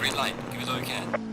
green light. Give it all you can.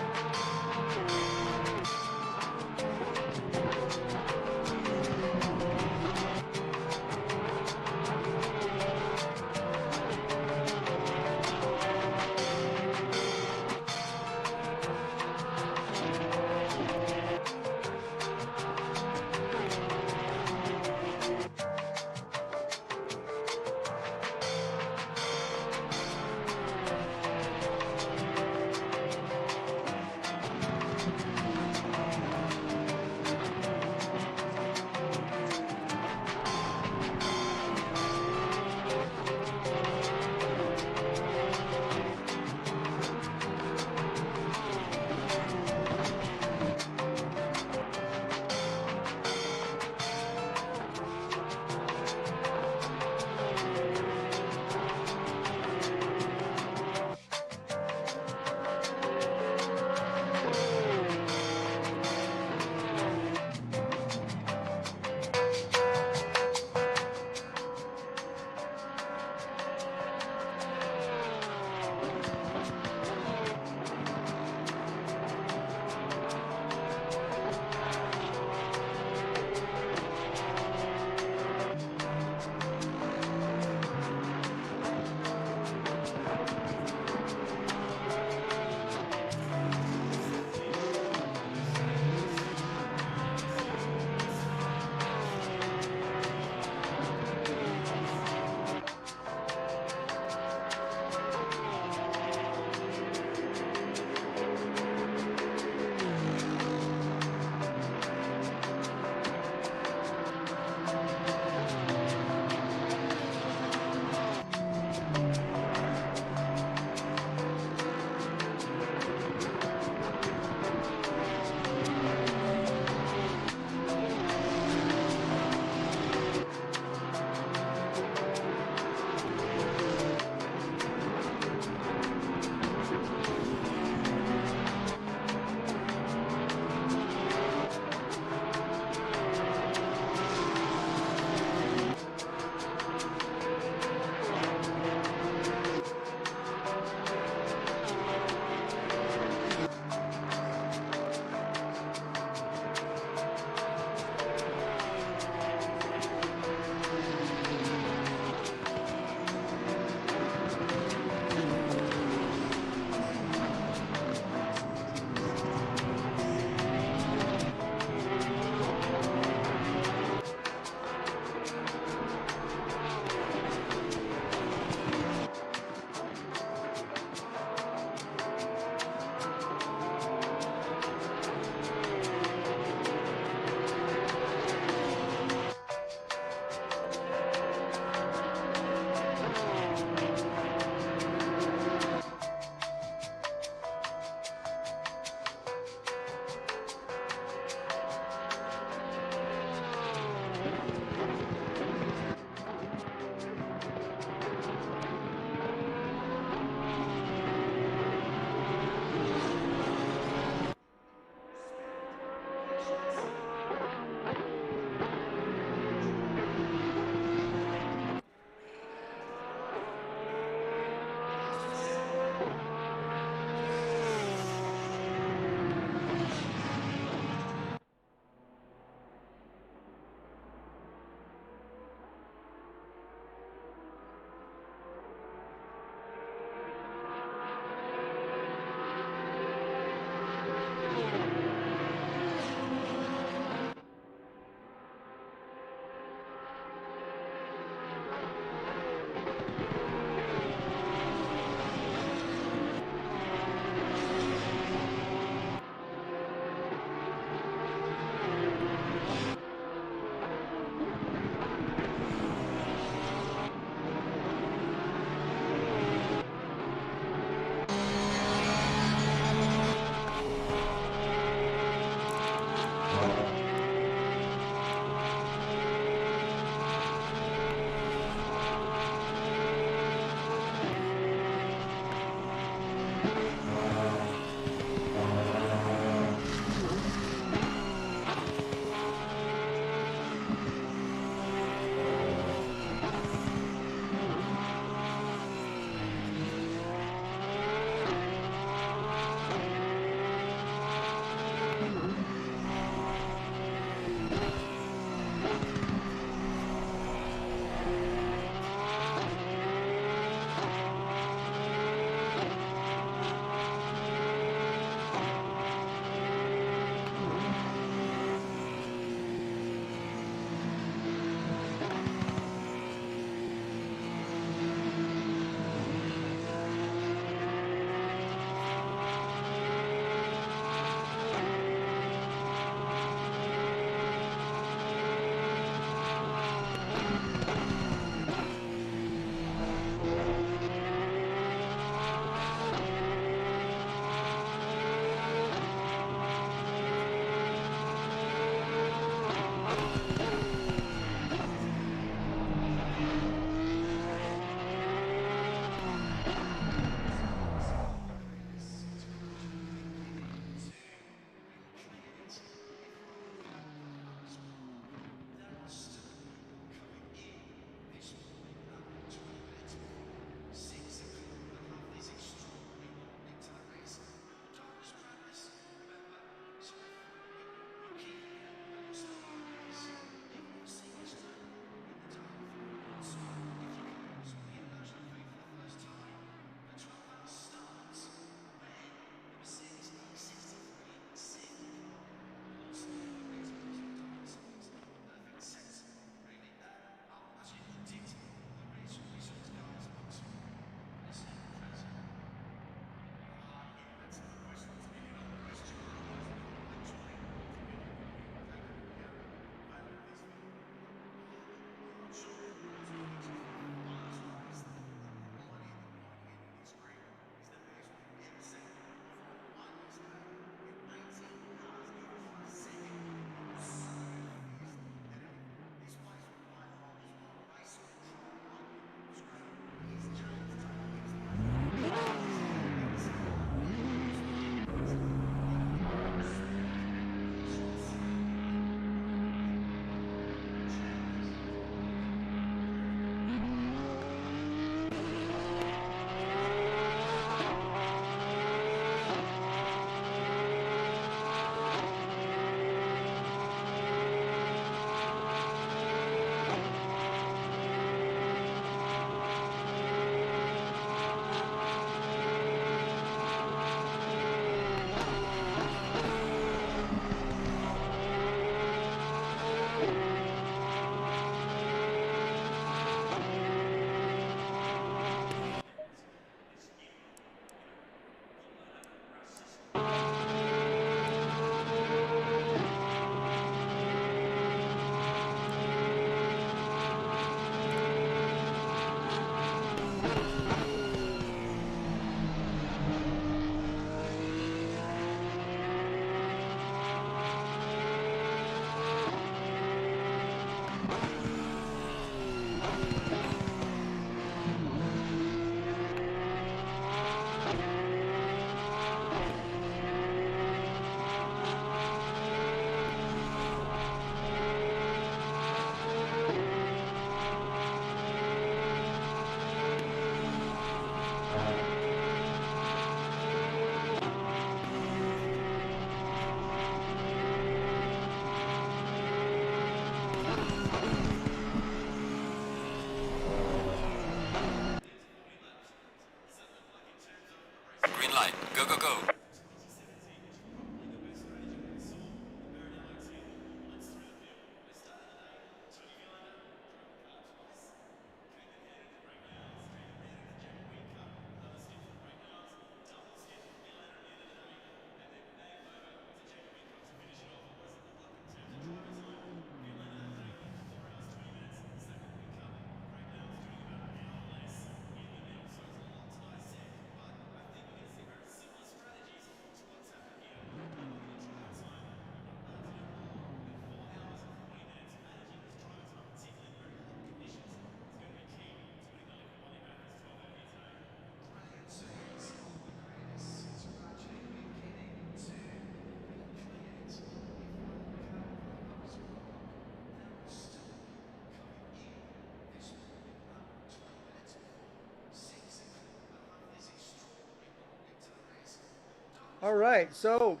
All right, so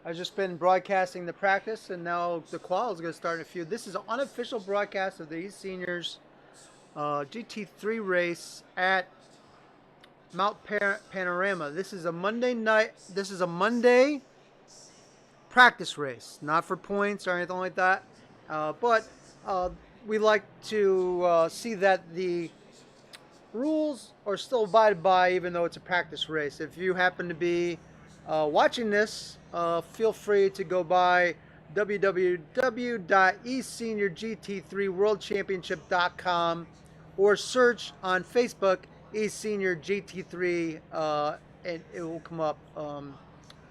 I've just been broadcasting the practice, and now the qual is going to start in a few. This is an unofficial broadcast of the East Seniors GT3 race at Panorama. This is a Monday night. This is a Monday practice race, not for points or anything like that. But we like to see that the rules are still abided by, even though it's a practice race. If you happen to be watching this, feel free to go by www.eseniorgt3worldchampionship.com or search on Facebook East Senior GT3 and it will come up.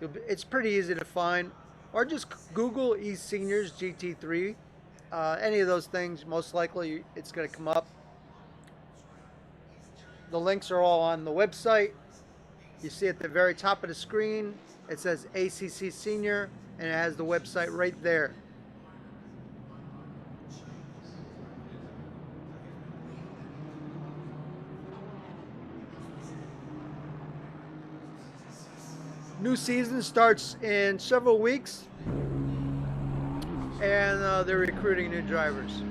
It's pretty easy to find, or just Google East Seniors GT3. Any of those things, most likely it's going to come up. The links are all on the website. You see at the very top of the screen, it says ACC Senior, and it has the website right there. New season starts in several weeks, and they're recruiting new drivers.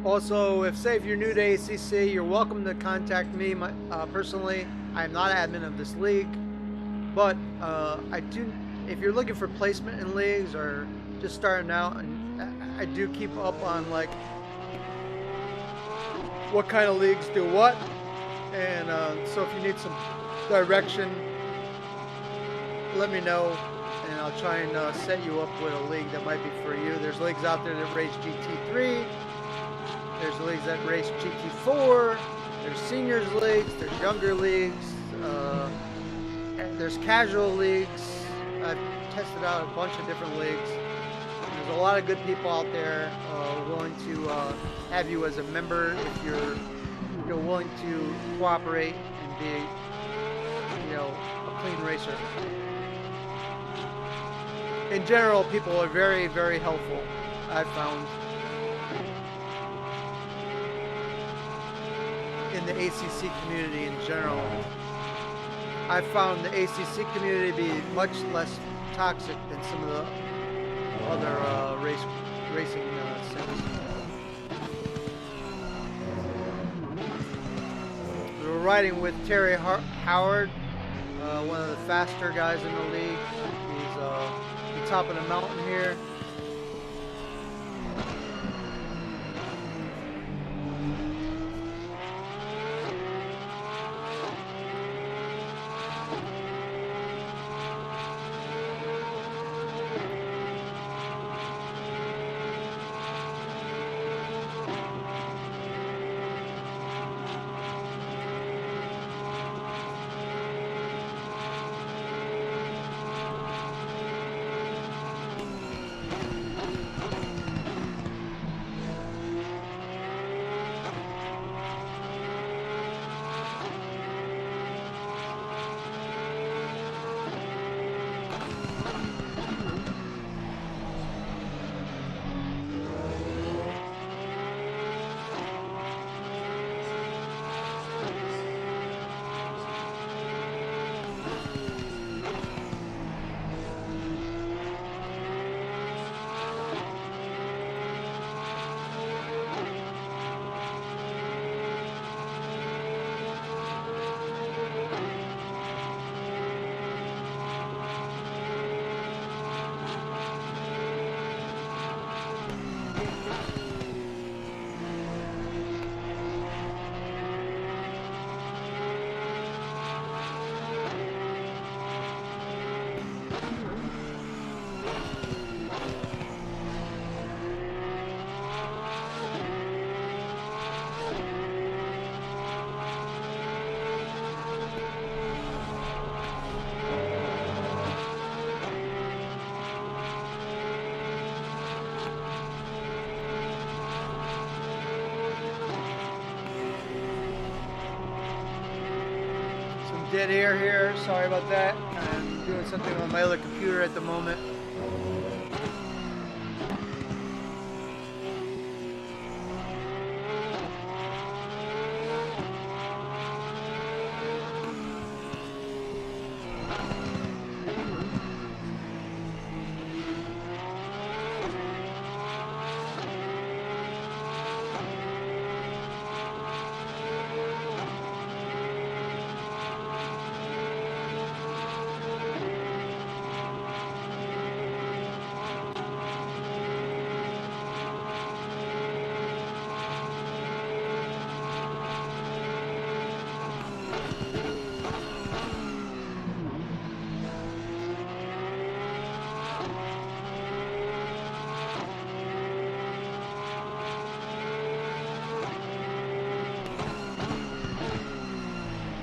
Also, if you're new to ACC, you're welcome to contact me personally. I'm not admin of this league, but if you're looking for placement in leagues or just starting out, and I do keep up on like what kind of leagues do what, and so if you need some direction, let me know, and I'll try and set you up with a league that might be for you. There's leagues out there that race GT3. There's leagues that race GT4. There's seniors leagues. There's younger leagues. There's casual leagues. I've tested out a bunch of different leagues. There's a lot of good people out there willing to have you as a member if you're willing to cooperate and be, a clean racer. In general, people are very, very helpful, I've found, in the ACC community in general. I found the ACC community to be much less toxic than some of the other racing sims. We're riding with Terry Howard, one of the faster guys in the league. He's the top of the mountain here. Dead air here, sorry about that. I'm doing something on my other computer at the moment.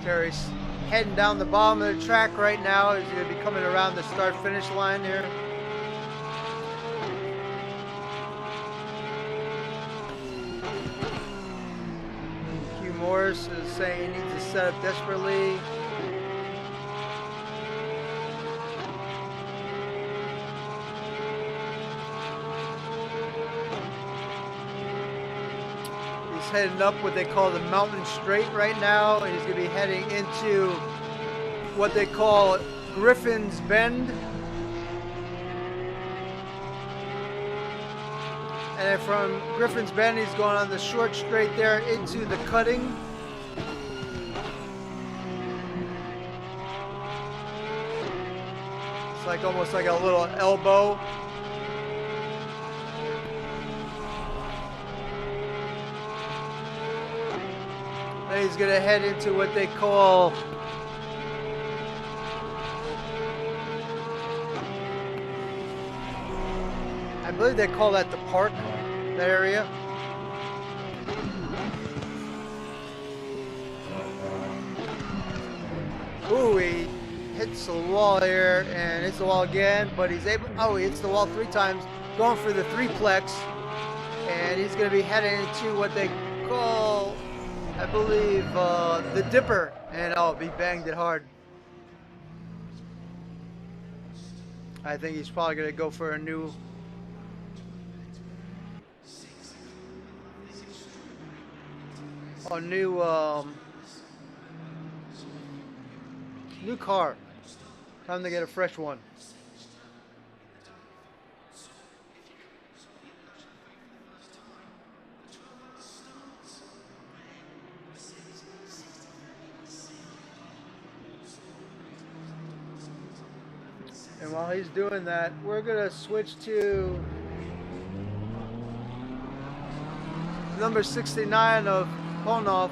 Terry's heading down the bottom of the track right now. He's going to be coming around the start-finish line here. Q Morris is saying he needs to set up desperately. Heading up what they call the Mountain Straight right now, and he's going to be heading into what they call Griffin's Bend. And then from Griffin's Bend, he's going on the short straight there into the cutting. It's like almost like a little elbow. He's going to head into what they call I believe they call that the park, that area. Ooh, he hits the wall here and hits the wall again, but he's able, oh, he hits the wall 3 times, going for the threeplex, and he's going to be heading into what they call, I believe, the Dipper, and oh, he banged it hard. I think he's probably going to go for a new new car. Time to get a fresh one. And while he's doing that, we're gonna switch to number 69 of Ponov.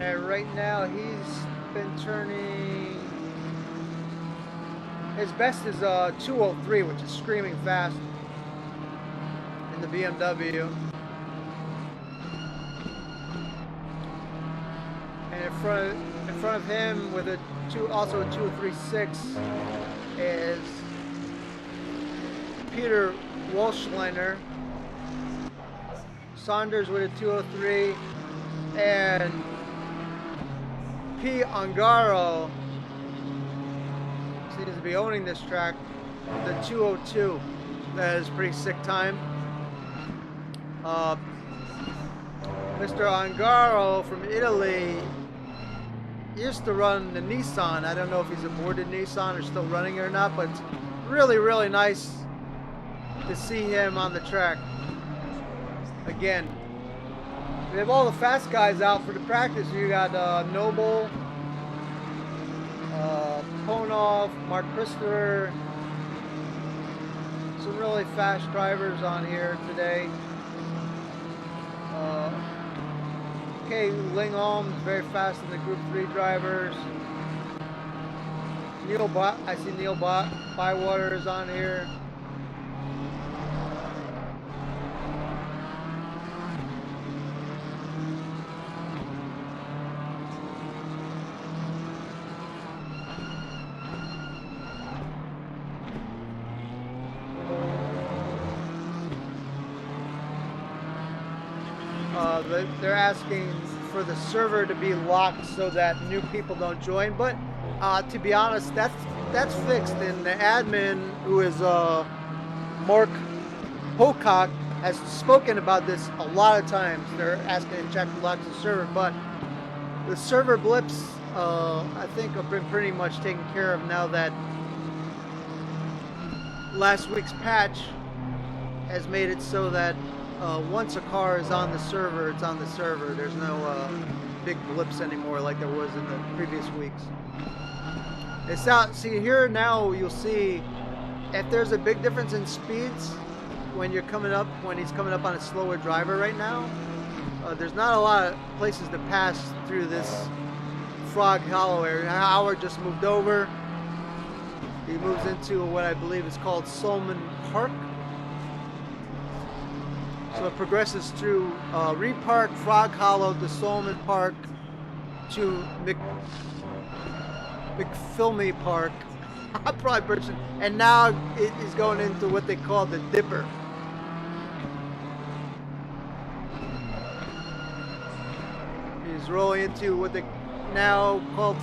And right now he's been turning, his best is 203, which is screaming fast in the BMW. And in front of him with also a 236 is Peter Walschleiner. Saunders with a 203, and P. Ongaro seems to be owning this track, the 202. That is a pretty sick time. Mr. Ongaro from Italy used to run the Nissan. I don't know if he's aboard the Nissan or still running it or not, but it's really, really nice to see him on the track again. We have all the fast guys out for the practice. You got Noble, Ponov, Mark Christopher, some really fast drivers on here today. Okay, Lingholm is very fast in the Group 3 drivers. I see Neil Bywater is on here. They're asking for the server to be locked so that new people don't join, but to be honest, that's fixed, and the admin, who is Mark Pocock, has spoken about this a lot of times. They're asking to check and lock the server, but the server blips I think have been pretty much taken care of now that last week's patch has made it so that once a car is on the server, it's on the server. There's no big blips anymore like there was in the previous weeks. It's out. See here now, you'll see if there's a big difference in speeds when he's coming up on a slower driver right now. There's not a lot of places to pass through this Frog Hollow area. Howard just moved over. He moves into what I believe is called Solomon Park. So it progresses through Reed Park, Frog Hollow, to Solomon Park, to McPhilmy Park. I'm probably bursting. And now it is going into what they call the Dipper. He's rolling into what they now called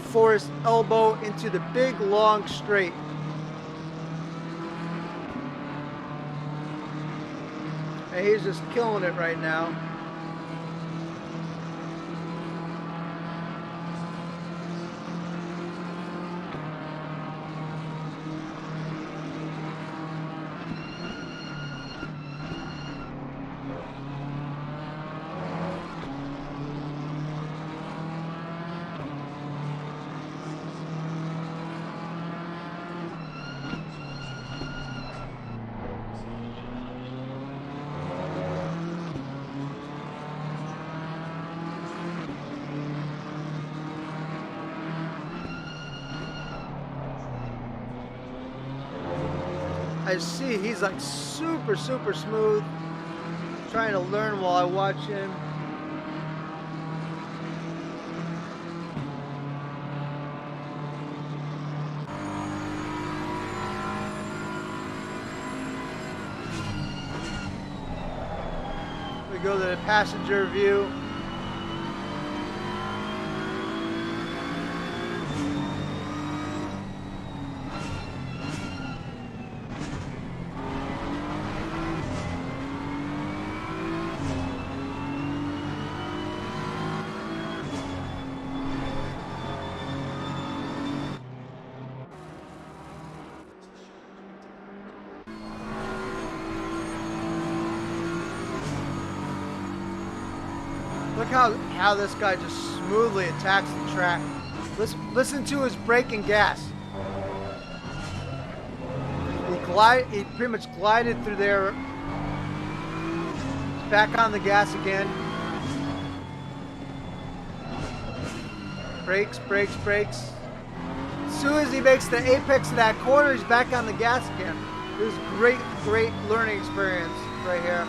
Forest Elbow, into the big long straight. And he's just killing it right now. I see he's like super smooth, trying to learn while I watch him. We go to the passenger view. Look how this guy just smoothly attacks the track. Listen to his brake and gas. He pretty much glided through there. Back on the gas again. Brakes. As soon as he makes the apex of that corner, he's back on the gas again. It was great learning experience right here.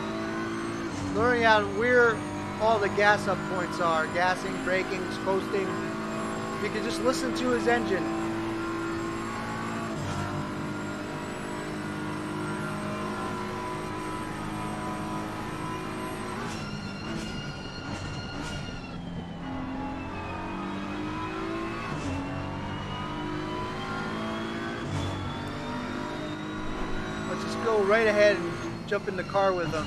Learning out where all the gas up points are. Gassing, braking, coasting. You can just listen to his engine. Let's just go right ahead and jump in the car with him.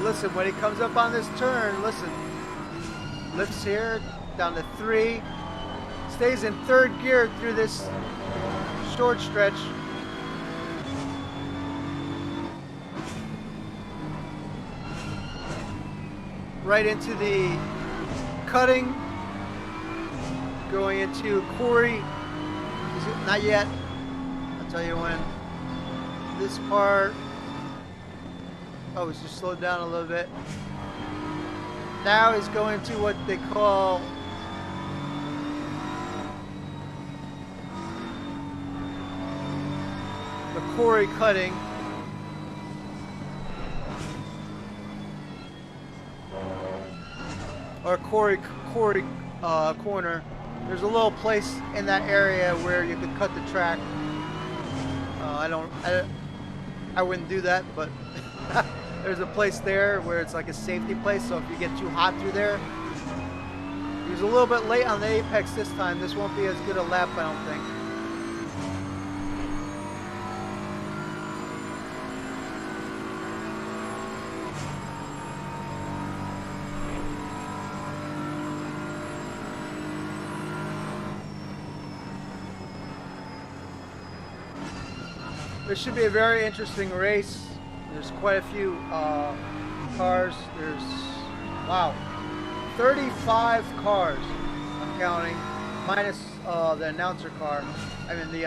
Listen, when he comes up on this turn, listen. Lifts here, down to 3. Stays in 3rd gear through this short stretch. Right into the cutting. Going into Corey. Is it? Not yet. I'll tell you when. This part. Oh, he's just slowed down a little bit. Now he's going to what they call the Corey cutting. Or Corey corner. There's a little place in that area where you could cut the track. I wouldn't do that, but there's a place there where it's like a safety place, so if you get too hot through there. He was a little bit late on the apex this time. This won't be as good a lap, I don't think. This should be a very interesting race. There's quite a few cars. There's, wow, 35 cars. I'm counting, minus the announcer car. I mean the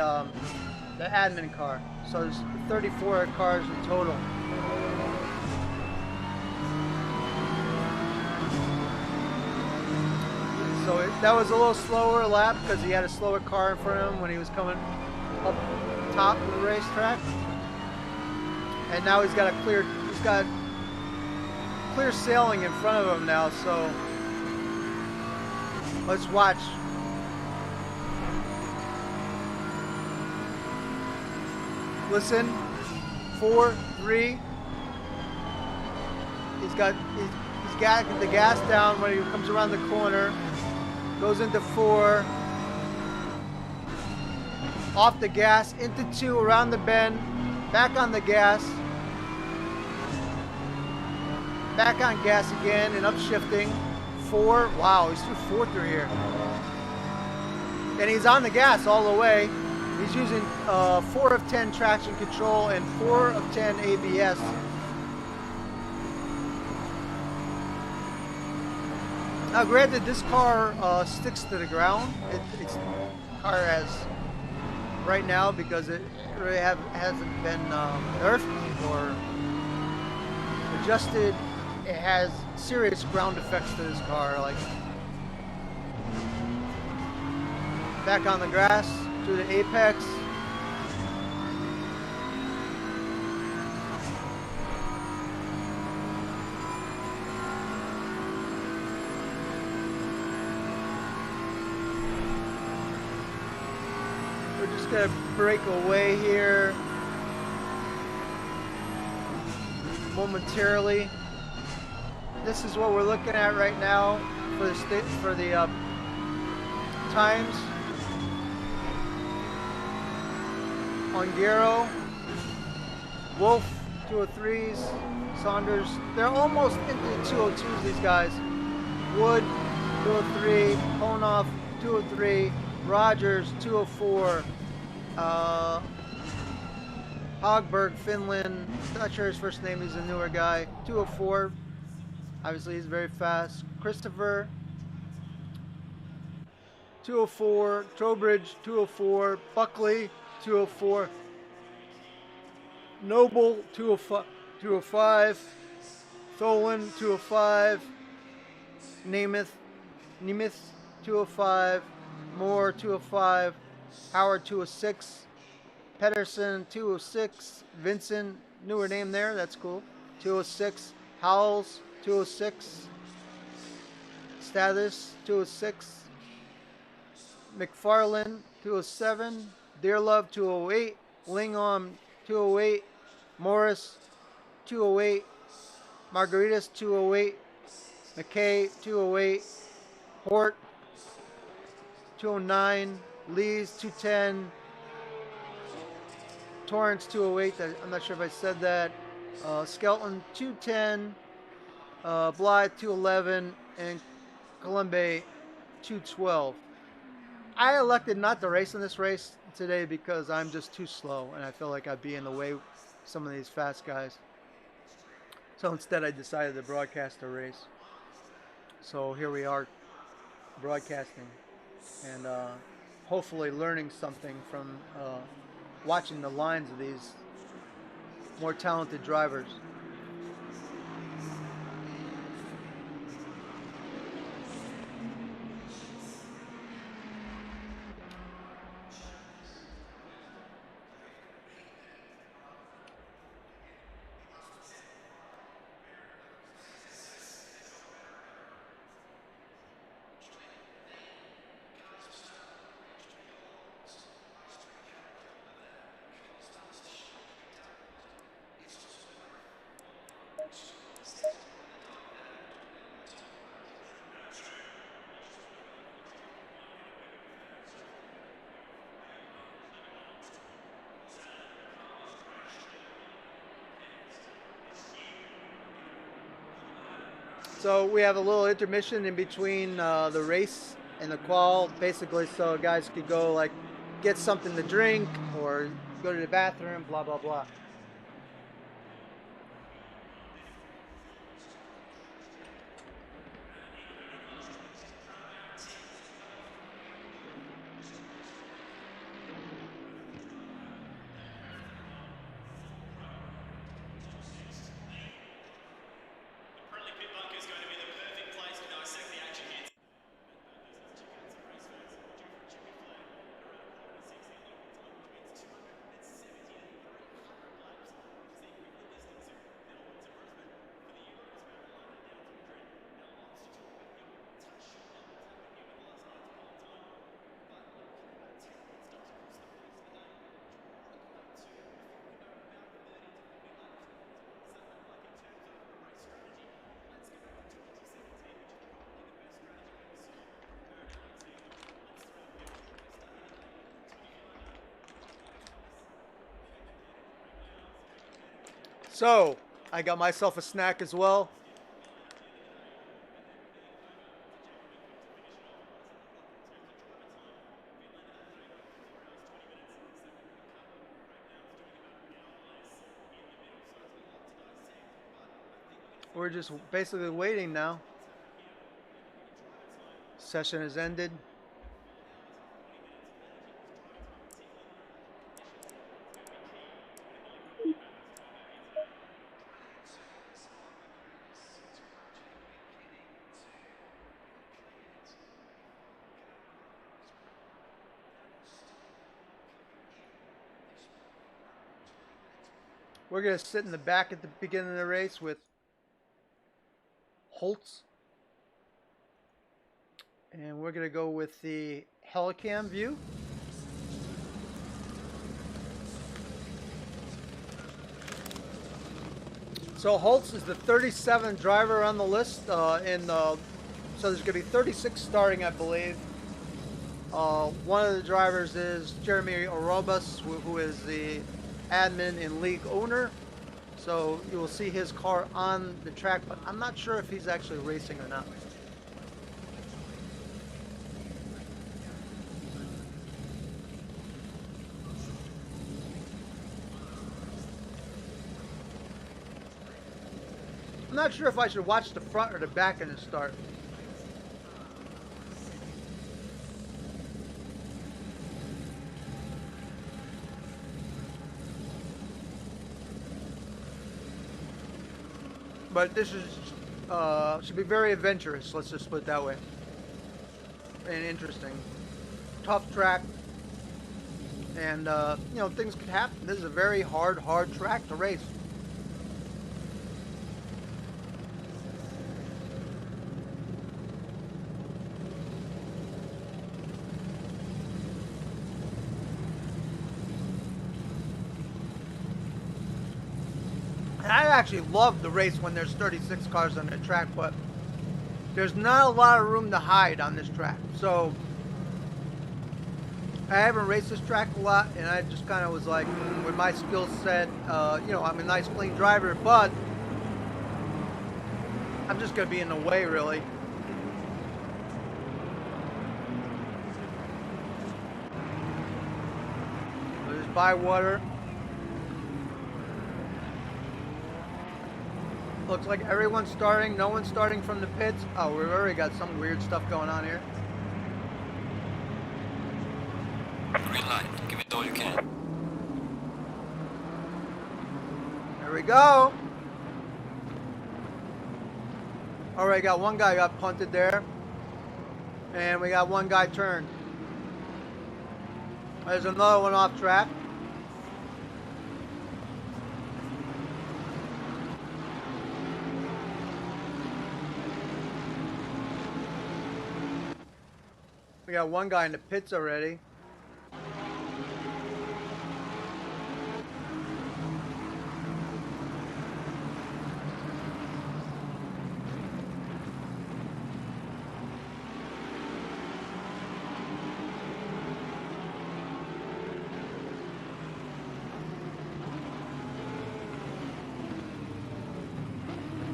admin car. So there's 34 cars in total. So that was a little slower lap because he had a slower car in front of him when he was coming up top of the racetrack. And now he's got clear sailing in front of him now. So let's watch. Listen, 4, 3. He's got the gas down when he comes around the corner. Goes into 4. Off the gas, into 2, around the bend. Back on the gas. Back on gas again and upshifting. 4. Wow, he's through 4 through here. And he's on the gas all the way. He's using 4 of 10 traction control and 4 of 10 ABS. Now, granted, this car sticks to the ground. It's car has right now because it really hasn't been nerfed or adjusted. It has serious ground effects to this car, like back on the grass to the apex. We're just gonna break away here momentarily. This is what we're looking at right now for the times. Ongaro, Wolf, 203s, Saunders. They're almost into the 202s, these guys. Wood, 203, Ponoff, 203, Rogers, 204, Hogberg, Finland, not sure his first name, he's a newer guy, 204. Obviously, he's very fast. Christopher, 204. Trowbridge, 204. Buckley, 204. Noble, 205. Tholen, 205. Nemeth, 205. Moore, 205. Howard, 206. Pedersen, 206. Vincent, newer name there, that's cool. 206. Howells, 206. Status, 206. McFarland, 207. Dearlove, 208. Lingom, 208. Morris, 208. Margaritas, 208. McKay, 208. Hort, 209. Lees, 210. Torrance, 208. I'm not sure if I said that. Skelton, 210. Blythe, 211. And Colombe, 212. I elected not to race in this race today because I'm just too slow and I feel like I'd be in the way of some of these fast guys. So instead I decided to broadcast a race. So here we are broadcasting and hopefully learning something from watching the lines of these more talented drivers. So we have a little intermission in between the race and the qual, basically so guys could go like get something to drink or go to the bathroom, blah, blah, blah. So, I got myself a snack as well. We're just basically waiting now. Session has ended. We're going to sit in the back at the beginning of the race with Holtz. And we're going to go with the Helicam view. So Holtz is the 37th driver on the list. So there's going to be 36 starting, I believe. One of the drivers is Jeremy Orobas, who is the admin and league owner. So you will see his car on the track, but I'm not sure if he's actually racing or not. I'm not sure if I should watch the front or the back in the start. But this is should be very adventurous. Let's just put it that way. And interesting, tough track, and you know, things could happen. This is a very hard track to race. I actually love the race when there's 36 cars on the track, but there's not a lot of room to hide on this track. So I haven't raced this track a lot, and I just kind of was like, with my skill set, you know, I'm a nice clean driver, but I'm just going to be in the way, really. There's Bywater. Looks like everyone's starting. No one's starting from the pits. Oh, we've already got some weird stuff going on here. Green light. Give it all you can. There we go. All right, got one guy got punted there. And we got one guy turned. There's another one off track. We got one guy in the pits already.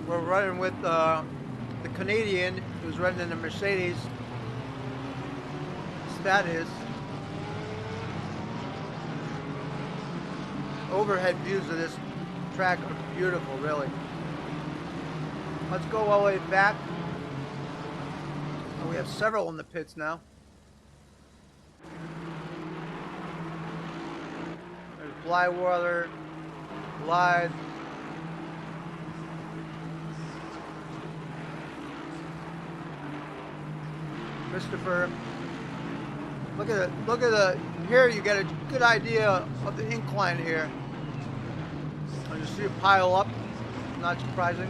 We're running with the Canadian who's running in the Mercedes. That is. Overhead views of this track are beautiful, really. Let's go all the way back. And we have several in the pits now. There's Blywater, Blythe. Christopher. Look at it. Look at the. Here you get a good idea of the incline here. And you see it pile up. Not surprising.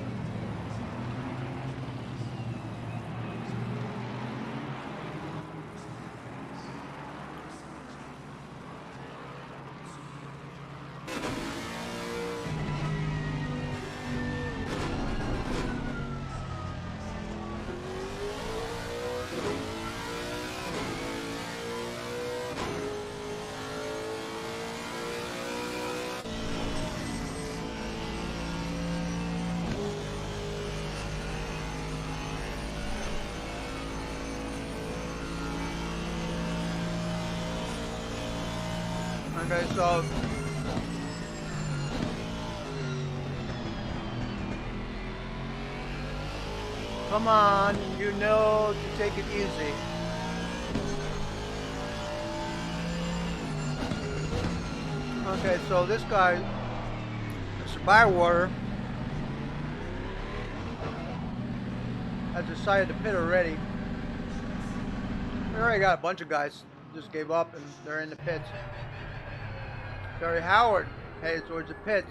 Okay, so come on, you know to take it easy. Okay, so this guy, Mr. Bywater, has decided to pit already. We already got a bunch of guys just gave up and they're in the pits. Terry Howard headed towards the pits.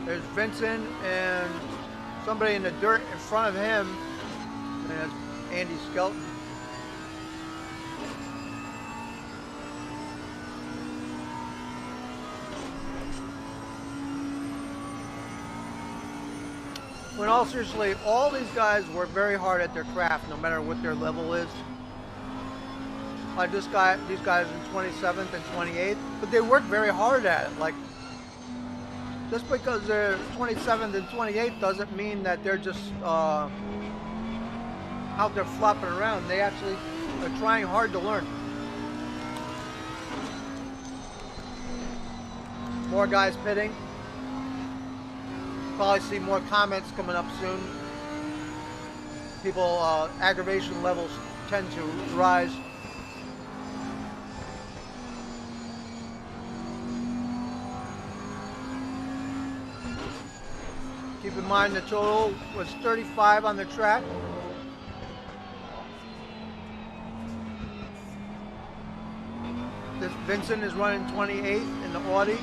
There's Vincent and somebody in the dirt in front of him. And that's Andy Skelton. When all seriously, all these guys work very hard at their craft, no matter what their level is. Like this guy, these guys in 27th and 28th, but they work very hard at it. Like, just because they're 27th and 28th doesn't mean that they're just out there flopping around. They actually are trying hard to learn. More guys pitting. Probably see more comments coming up soon. People, aggravation levels tend to rise. Keep in mind the total was 35 on the track. This Vincent is running 28th in the Audi.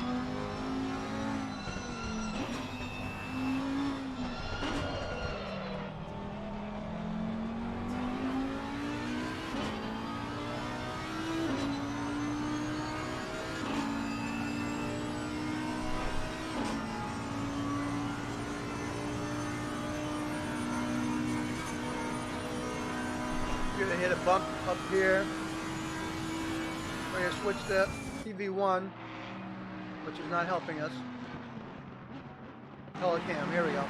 Gonna hit a bump up here. We're gonna switch to TV1, which is not helping us. Telecam, here we go.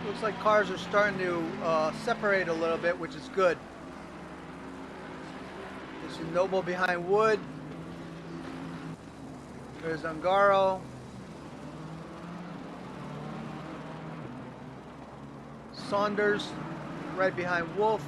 Looks like cars are starting to separate a little bit, which is good. This is Noble behind Wood. There's Ungaro. Saunders right behind Wolf.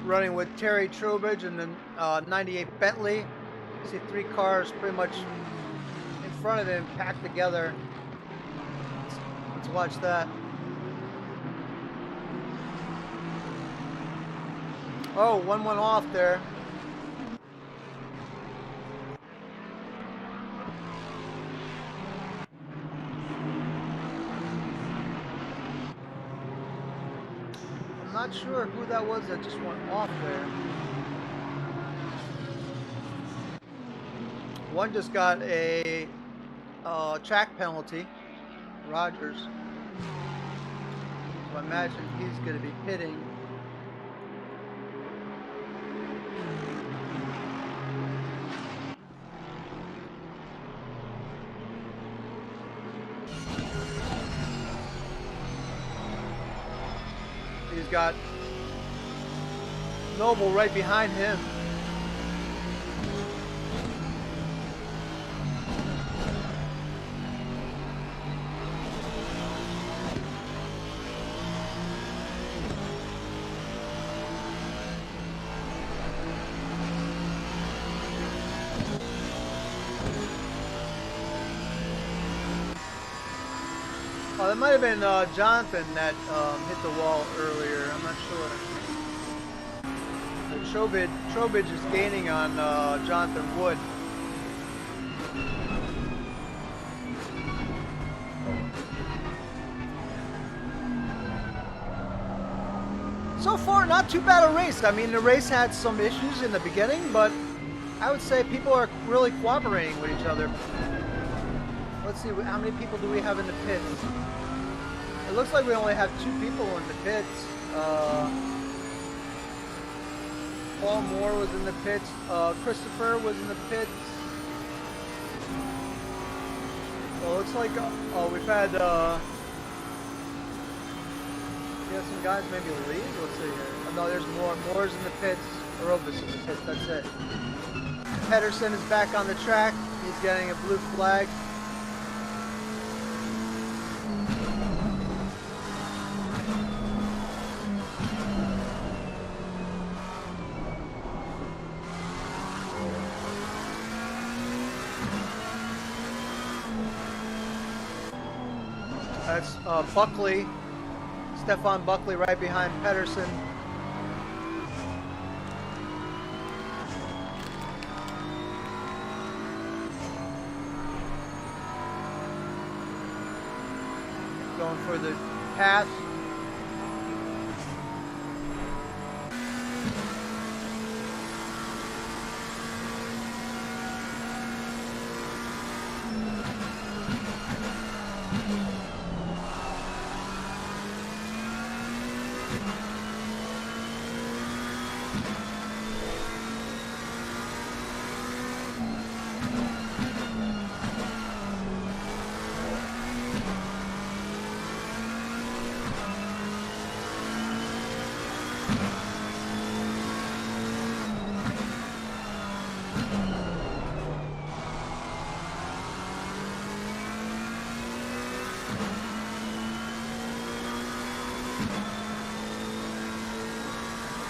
Running with Terry Trowbridge and then 98 Bentley. See three cars pretty much in front of him, packed together. Let's watch that. Oh, one went off there. I'm not sure who that was that just went off there. One just got a track penalty, Rogers. So I imagine he's going to be pitting. He's got Noble right behind him. Oh, that might have been Jonathan that hit the wall earlier. I'm not sure. Trowbridge is gaining on Jonathan Wood. So far, not too bad a race. I mean, the race had some issues in the beginning, but I would say people are really cooperating with each other. Let's see, how many people do we have in the pits? It looks like we only have 2 people in the pits. Paul Moore was in the pits. Christopher was in the pits. So it looks like we've had some guys maybe leave. Let's see here. Oh, no, there's more. Moore's in the pits. Aerobus in the pits. That's it. Pedersen is back on the track. He's getting a blue flag. That's Buckley, Stefan Buckley right behind Pedersen. Going for the pass.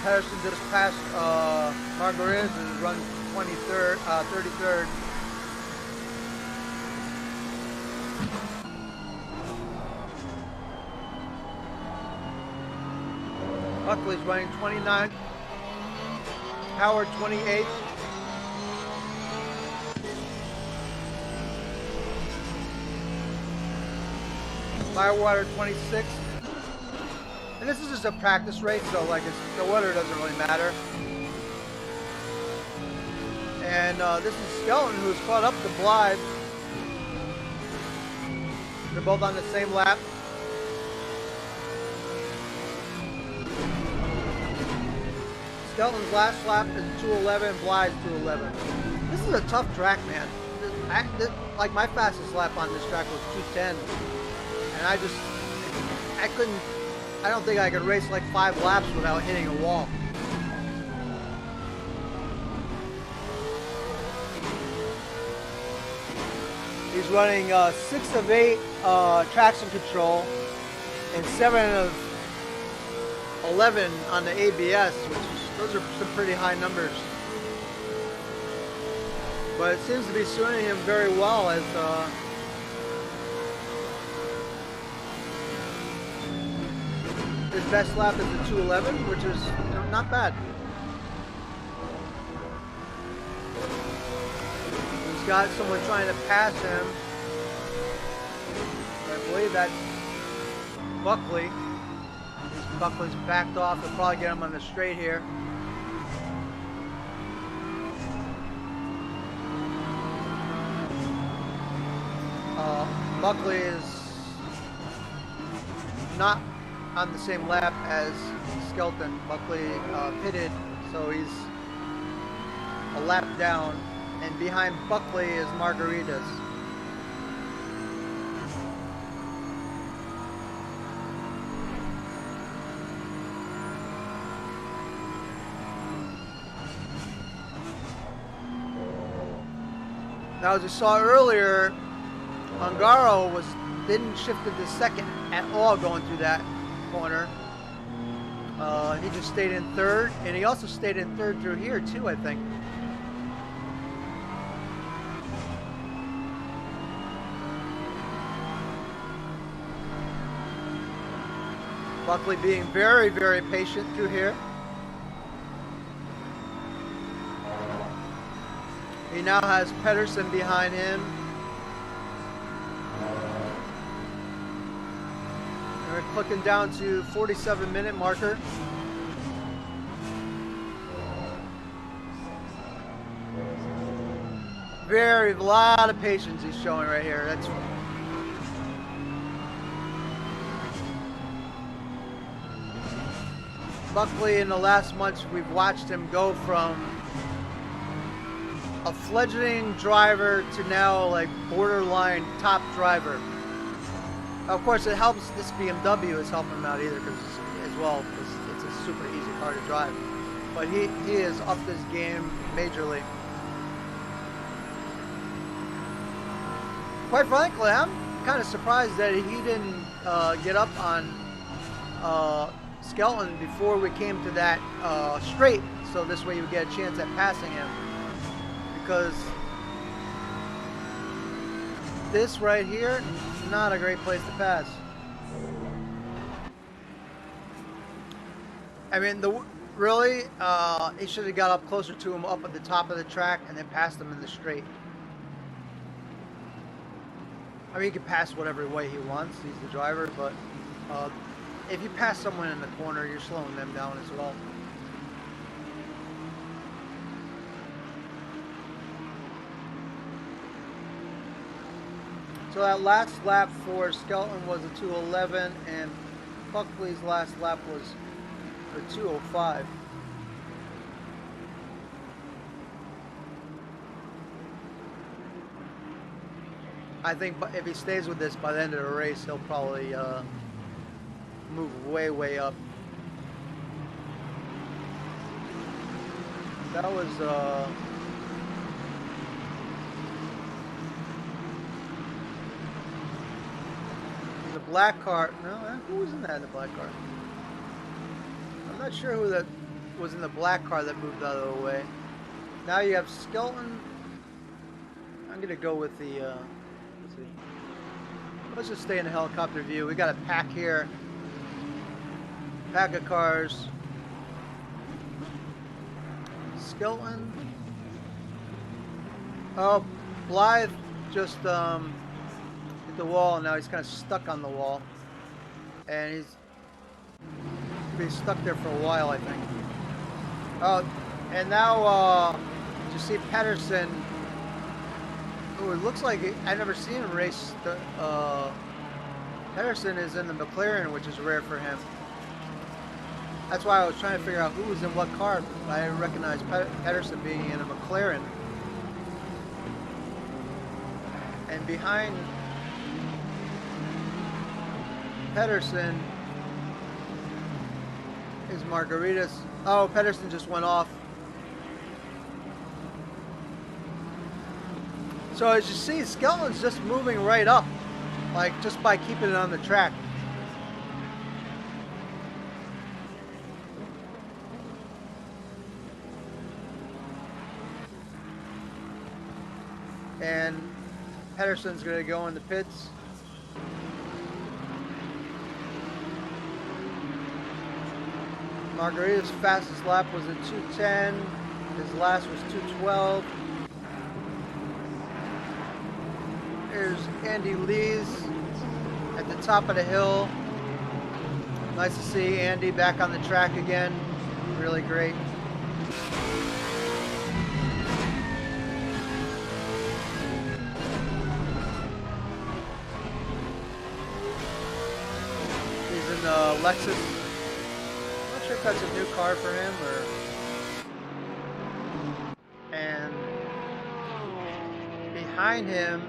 Pedersen just passed Margariz and run 33rd, 33rd. Buckley's running 29th. Howard 28th. Firewater 26th. And this is just a practice race, so like the weather doesn't really matter. And this is Skelton, who's caught up to Blythe. They're both on the same lap. Skelton's last lap is 2:11, Blythe's 2:11. This is a tough track, man. Like my fastest lap on this track was 2:10, and I don't think I could race like 5 laps without hitting a wall. He's running 6 of 8 traction control and 7 of 11 on the ABS, those are some pretty high numbers. But it seems to be suiting him very well as his best lap is a 2:11, which is not bad. He's got someone trying to pass him. I believe that's Buckley. He's Buckley's backed off. He'll probably get him on the straight here. Buckley is not on the same lap as Skelton. Buckley pitted, so he's a lap down, and behind Buckley is Margaritas. Now, as you saw earlier, Ungaro didn't shift to second at all going through that corner. He just stayed in third, and he also stayed in third through here too, I think. Buckley being very, very patient through here. He now has Pedersen behind him. And we're clicking down to 47-minute marker. A lot of patience he's showing right here. That's Buckley. In the last months, we've watched him go from a fledgling driver to now like borderline top driver. Of course, it helps. This BMW is helping him out either, because it's a super easy car to drive. But he has upped his game majorly. Quite frankly, I'm kind of surprised that he didn't get up on Skelton before we came to that straight, so this way you would get a chance at passing him. Because this right here, not a great place to pass. I mean, really, he should have got up closer to him, up at the top of the track, and then passed him in the straight. I mean, he can pass whatever way he wants. He's the driver, but if you pass someone in the corner, you're slowing them down as well. So that last lap for Skelton was a 2:11, and Buckley's last lap was a 2:05. I think if he stays with this by the end of the race, he'll probably move way up. That was the black car. No, who was in that in the black car? I'm not sure who that was in the black car that moved out of the way. Now you have Skelton. I'm gonna go with the. Let's just stay in the helicopter view. We got a pack here. Pack of cars. Skelton. Oh, Blythe just hit the wall, and now he's kind of stuck on the wall. And he's been stuck there for a while, I think. Oh, and now you see Pedersen. Ooh, it looks like I've never seen him race. Pedersen is in the McLaren, which is rare for him. That's why I was trying to figure out who was in what car. I recognized Pedersen being in a McLaren. And behind Pedersen is Margaritas. Oh, Pedersen just went off. So as you see, Skelton's just moving right up, like just by keeping it on the track. And Pedersen's going to go in the pits. Margarita's fastest lap was a 2:10. His last was 2:12. Here's Andy Lee's at the top of the hill. Nice to see Andy back on the track again. Really great. He's in the Lexus. I'm not sure if that's a new car for him or. And behind him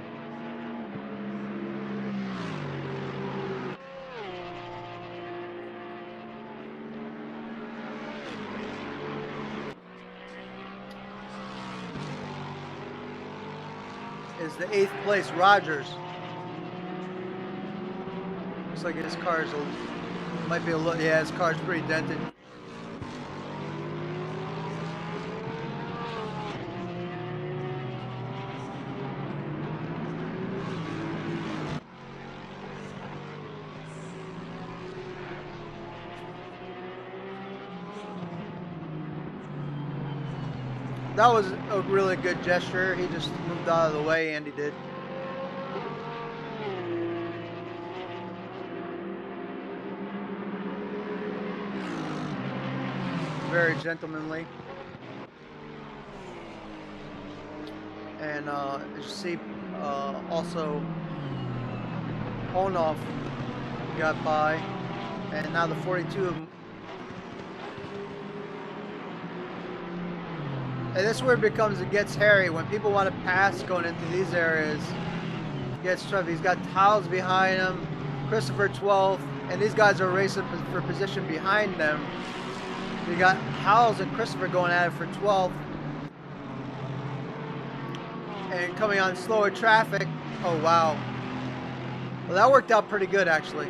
is the 8th place Rogers. Looks like his car's might be a little, yeah, his car's pretty dented. That was a really good gesture. He just moved out of the way, Andy did. Very gentlemanly. And as you see, also Onoff got by, and now the 42. And this is where it gets hairy. When people want to pass going into these areas, it gets tough. He's got Tiles behind him, Christopher 12th, and these guys are racing for position behind them. You got Howells and Christopher going at it for 12th. And coming on slower traffic. Oh, wow. Well, that worked out pretty good, actually.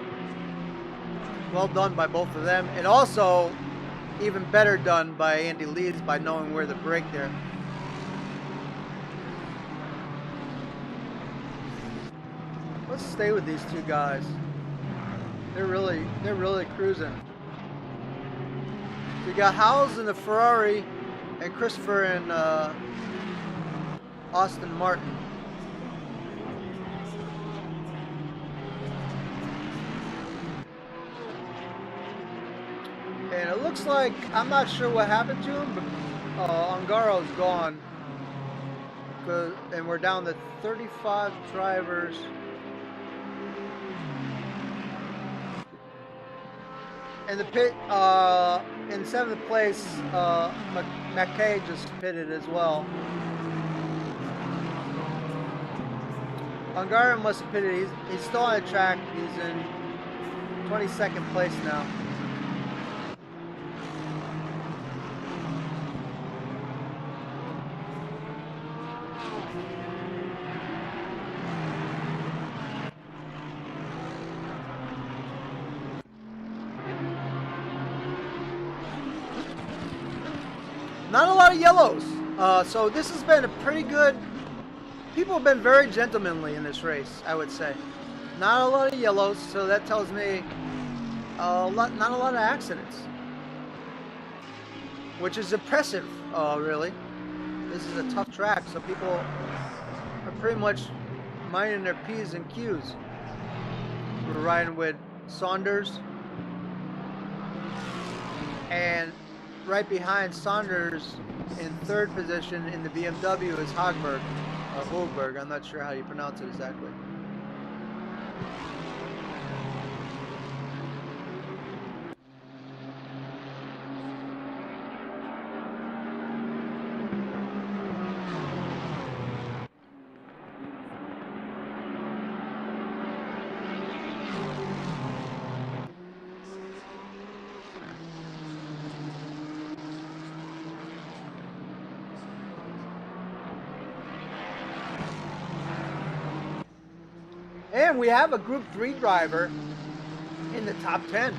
Well done by both of them. And also, even better done by Andy Leeds by knowing where to brake there. Let's stay with these two guys. They're really cruising. So you got Howells in the Ferrari and Christopher and Austin Martin. And it looks like, I'm not sure what happened to him, but Angaro's gone. And we're down to 35 drivers. And the pit, in 7th place, McKay just pitted as well. Angaro must have pitted. He's still on the track. He's in 22nd place now. Not a lot of yellows. So this has been a pretty good. People have been very gentlemanly in this race, I would say. Not a lot of yellows, so that tells me not a lot of accidents, which is impressive, really. This is a tough track, so people are pretty much minding their P's and Q's. We're riding with Saunders, and right behind Saunders in 3rd position in the BMW is Hogberg. Hogberg, I'm not sure how you pronounce it exactly. And we have a Group 3 driver in the top 10,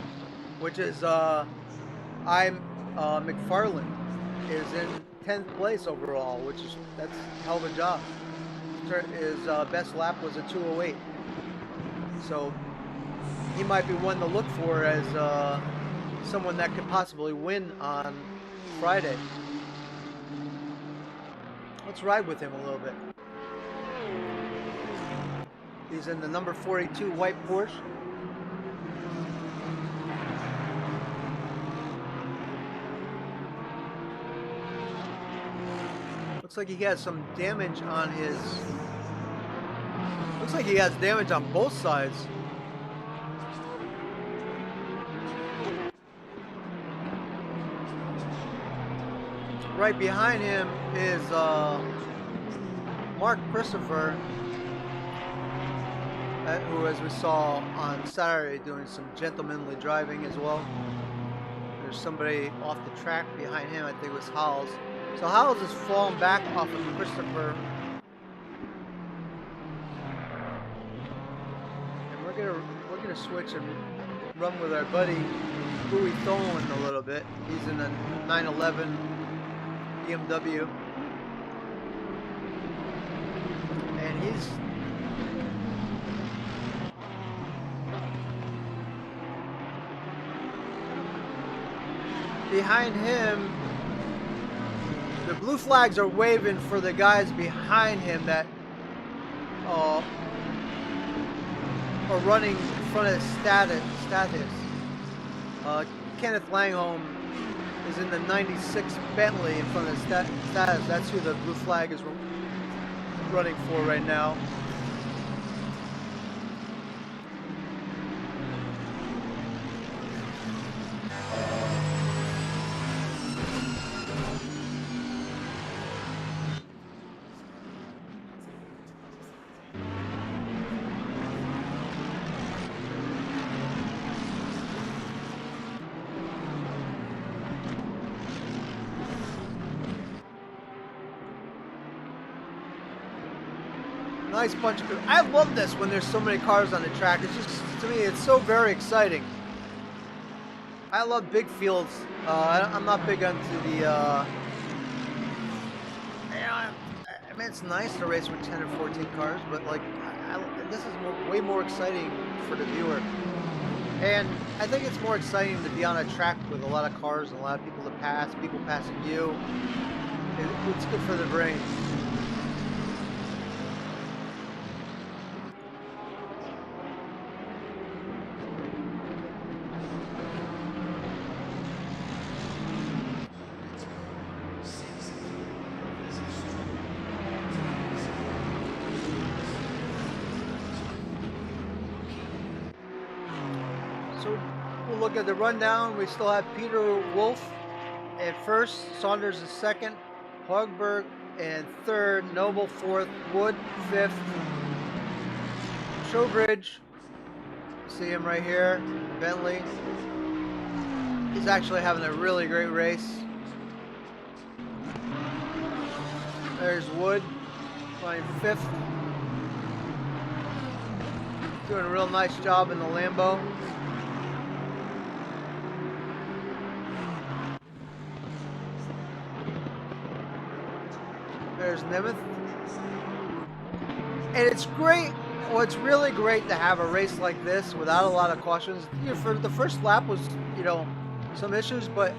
which is McFarland is in 10th place overall, that's a hell of a job. His best lap was a 2:08, so he might be one to look for as someone that could possibly win on Friday. Let's ride with him a little bit. He's in the number 42 white Porsche. Looks like he has some damage on his... Looks like he has damage on both sides. Right behind him is Mark Christopher, who, as we saw on Saturday, doing some gentlemanly driving as well. There's somebody off the track behind him. I think it was Howells. So Howells is falling back off of Christopher, and we're gonna switch and run with our buddy Bowie Thorne a little bit. He's in a 911 BMW, and he's behind him. The blue flags are waving for the guys behind him that are running in front of status. Kenneth Langholm is in the 96 Bentley in front of status. That's who the blue flag is running for right now. Nice bunch of... I love this when there's so many cars on the track. It's just, to me, it's so very exciting. I love big fields. I'm not big onto the... you know, I mean, it's nice to race with 10 or 14 cars, but like, this is way more exciting for the viewer. And I think it's more exciting to be on a track with a lot of cars and a lot of people to pass, people passing you. It's good for the brain. So we'll look at the rundown. We still have Peter Wolf at first, Saunders is second, Hogberg in third, Noble fourth, Wood fifth, Showbridge, see him right here, Bentley. He's actually having a really great race. There's Wood, flying fifth. Doing a real nice job in the Lambo. There's Nemeth. And it's great. Well, it's really great to have a race like this without a lot of cautions. You know, for the first lap was, you know, some issues, but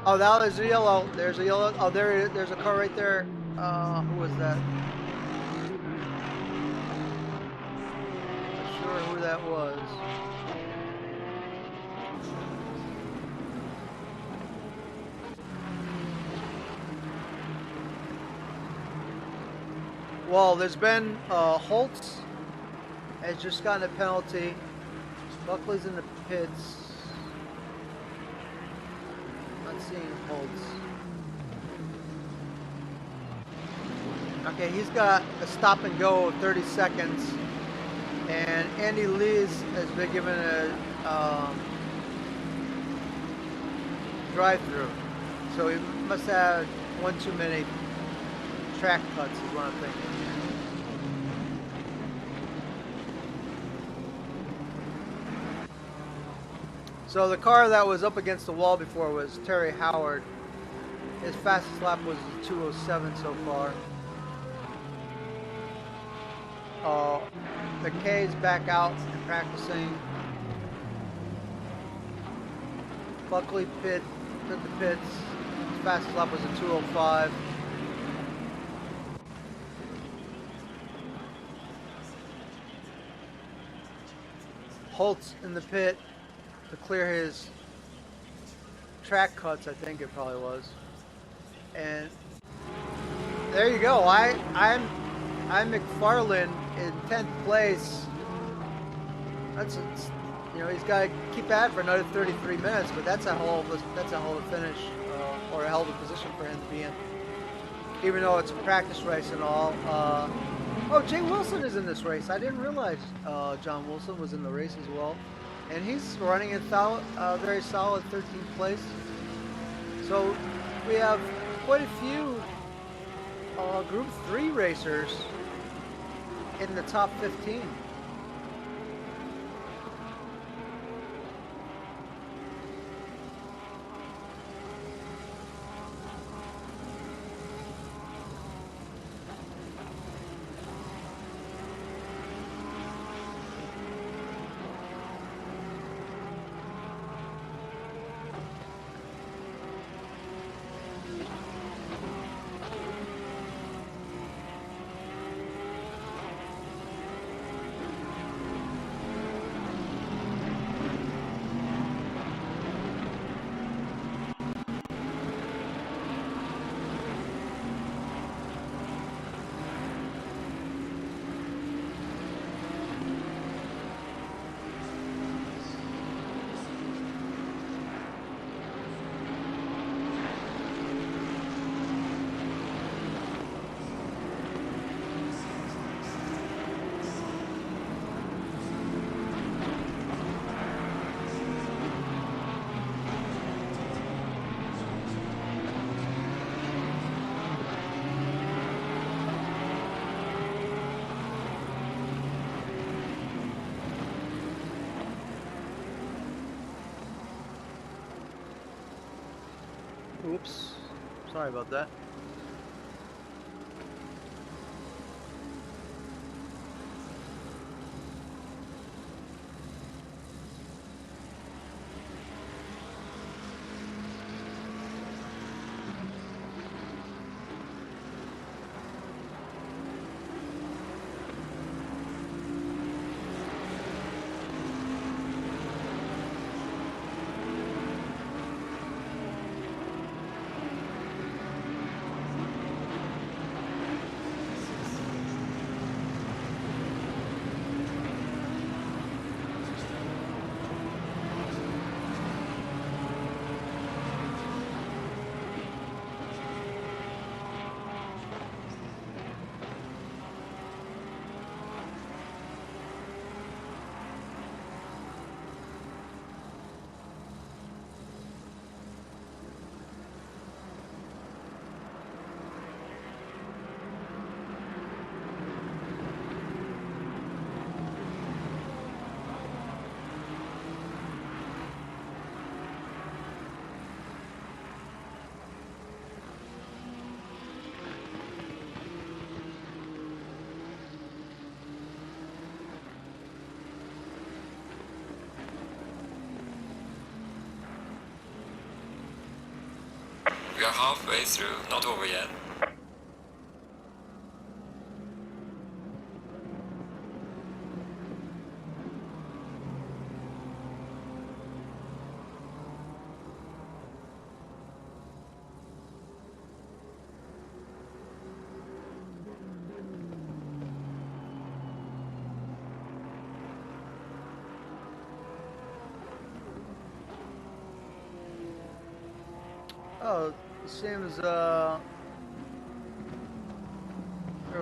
oh, now there's a yellow. There's a yellow. Oh, there's a car right there. Who was that? Not sure who that was. Well, there's been Holtz has just gotten a penalty. Buckley's in the pits. Not seeing Holtz. Okay, he's got a stop and go of 30 seconds. And Andy Lees has been given a drive-through. So he must have one too many track cuts is what I'm thinking. So the car that was up against the wall before was Terry Howard. His fastest lap was 2:07 so far. McKay's back out and practicing. Buckley took the pits. His fastest lap was a 2:05. Holtz in the pit to clear his track cuts, I think it probably was. And There you go. I'm McFarland in 10th place. That's he's got to keep at it for another 33 minutes, but that's a hell of a finish or a hell of a position for him to be in. Even though it's a practice race and all. Oh, Jay Wilson is in this race. I didn't realize John Wilson was in the race as well, and he's running in very solid 13th place. So we have quite a few Group 3 racers in the top 15. Oops. Sorry about that. We are halfway through, not over yet. Oh, it seems there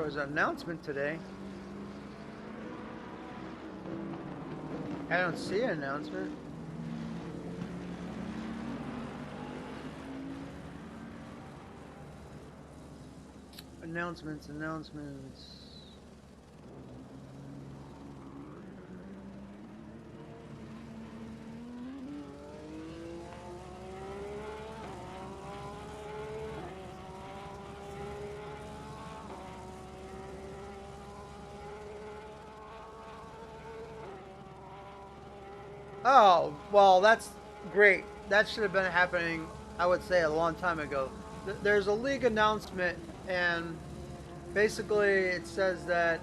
was an announcement today. I don't see an announcement. Announcements. Oh, well, that's great. That should have been happening, I would say, a long time ago. There's a league announcement, and basically it says that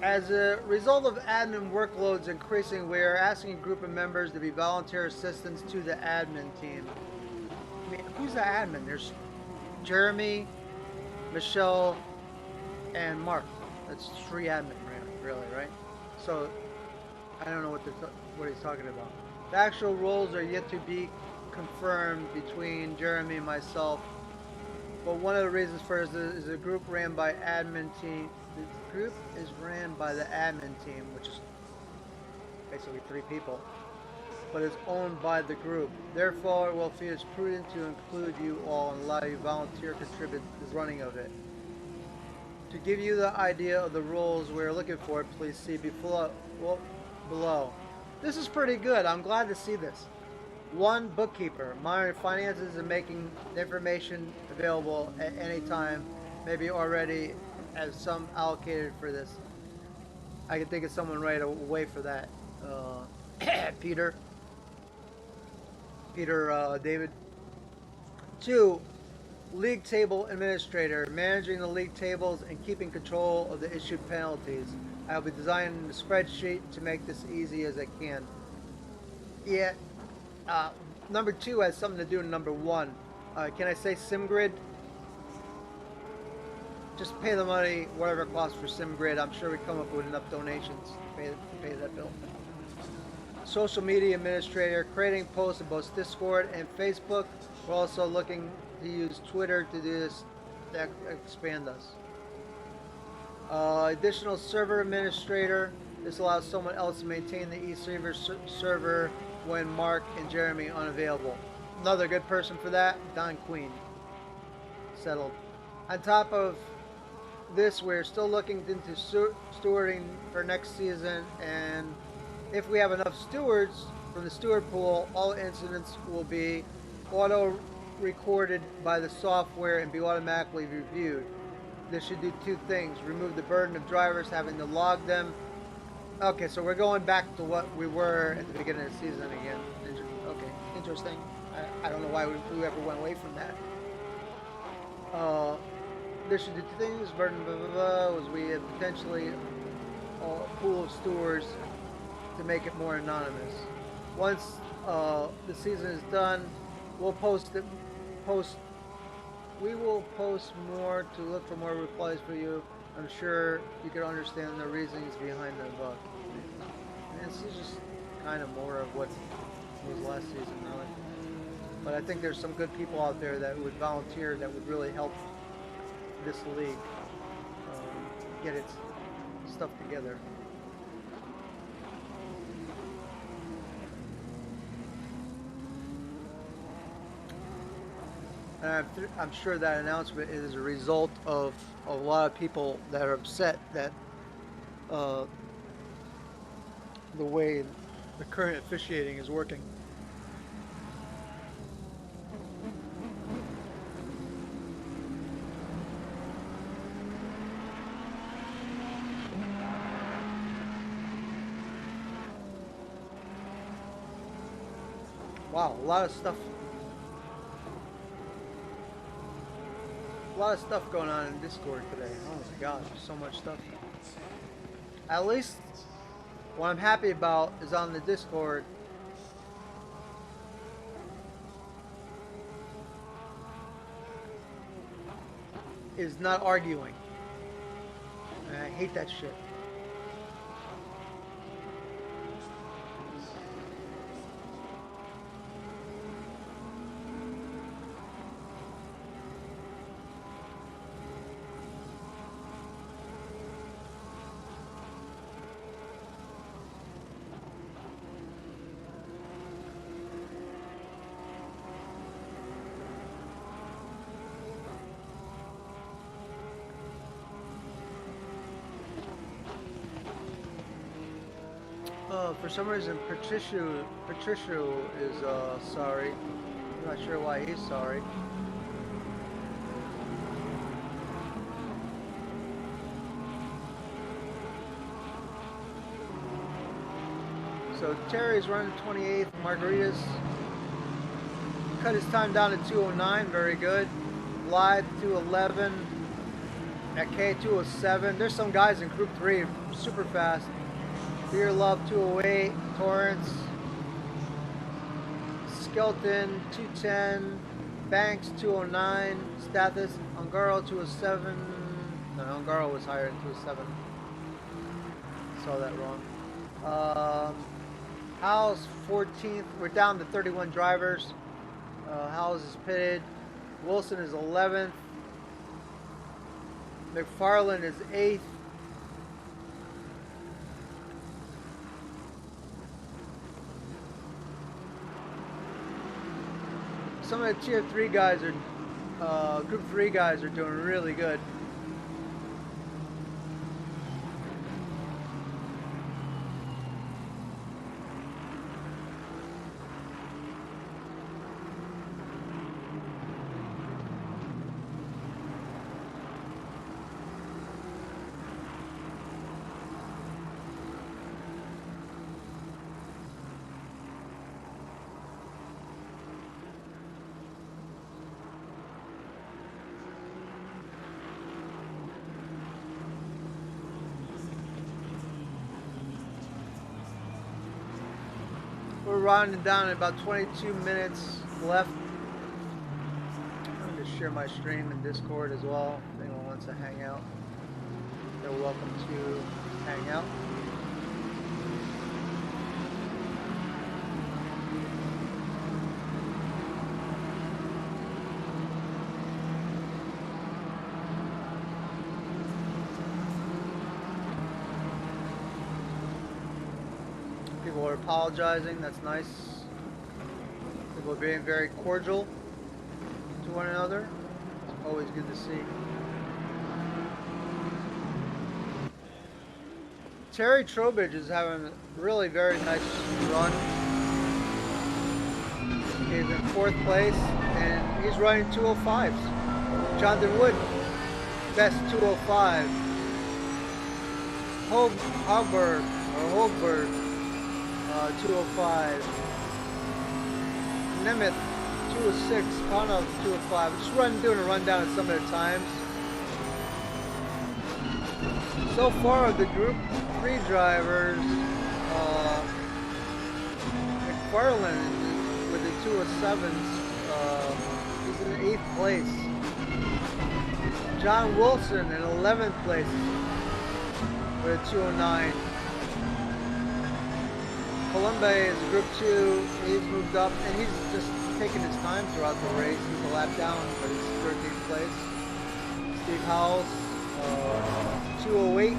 as a result of admin workloads increasing, we are asking a group of members to be volunteer assistants to the admin team. I mean, who's the admin? There's Jeremy, Michelle, and Mark. That's 3 admin, really, right? So I don't know what he's talking about. The actual roles are yet to be confirmed between Jeremy and myself. But one of the reasons for it is a group ran by admin team. The group is ran by the admin team, which is basically 3 people, but is owned by the group. Therefore, we'll feel it's prudent to include you all and allow you volunteer contribute to the running of it. To give you the idea of the roles we're looking for, please see below. This is pretty good. I'm glad to see this. 1 bookkeeper, monitoring finances and making the information available at any time. Maybe already have some allocated for this. I can think of someone right away for that. Peter, David. 2, league table administrator, managing the league tables and keeping control of the issued penalties. I'll be designing the spreadsheet to make this easy as I can. Yeah, number 2 has something to do with number 1. Can I say SimGrid? Just pay the money, whatever it costs for SimGrid. I'm sure we come up with enough donations to pay that bill. Social media administrator, creating posts on both Discord and Facebook. We're also looking to use Twitter to do this, to expand us. Additional server administrator. This allows someone else to maintain the server when Mark and Jeremy are unavailable. Another good person for that, Don Queen. Settled. On top of this, we're still looking into stewarding for next season, and if we have enough stewards from the steward pool, all incidents will be auto recorded by the software and be automatically reviewed. This should do 2 things: remove the burden of drivers having to log them. Okay, so we're going back to what we were at the beginning of the season again. Okay, interesting. I don't know why we ever went away from that. This should do 2 things: burden blah blah blah, was we had potentially a pool of stewards to make it more anonymous. Once the season is done, we'll we will post more to look for more replies for you. I'm sure you can understand the reasons behind the above. And this is just kind of more of what was last season, really. But I think there's some good people out there that would volunteer that would really help this league get its stuff together. And I'm sure that announcement is a result of a lot of people that are upset that the way the current officiating is working. Wow, a lot of stuff going on in Discord today. Oh my gosh, so much stuff. At least what I'm happy about is on the Discord, is not arguing. And I hate that shit. For some reason, Patricio is sorry. I'm not sure why he's sorry. So Terry's running 28th. Margaritas cut his time down to 2:09. Very good. Live 2:11. At K 2:07. There's some guys in Group 3 super fast. Beer Love 2:08, Torrance, Skelton 2:10, Banks 209, Stathis, Ungaro 207. No, Ungaro was higher than 207. Saw that wrong. Howes 14th. We're down to 31 drivers. Howes is pitted. Wilson is 11th. McFarland is 8th. Some of the tier 3 guys are, group 3 guys are doing really good. We're rounding down at about 22 minutes left. I'm going to share my stream in Discord as well. If anyone wants to hang out, they're welcome to hang out. People are apologizing, that's nice. People are being very cordial to one another. It's always good to see. Terry Trowbridge is having a really very nice run. He's in 4th place and he's running 205s. Jonathan Wood, best 205. Hogberg 205. Nemeth 206. Connell 205. Just doing a rundown of some of the times. So far, the group 3 drivers, McFarland with the 207s, he's in 8th place. John Wilson in 11th place with a 209. Columba is group 2, he's moved up, and he's just taking his time throughout the race. He's a lap down, but he's 13th place. Steve Howells, 208.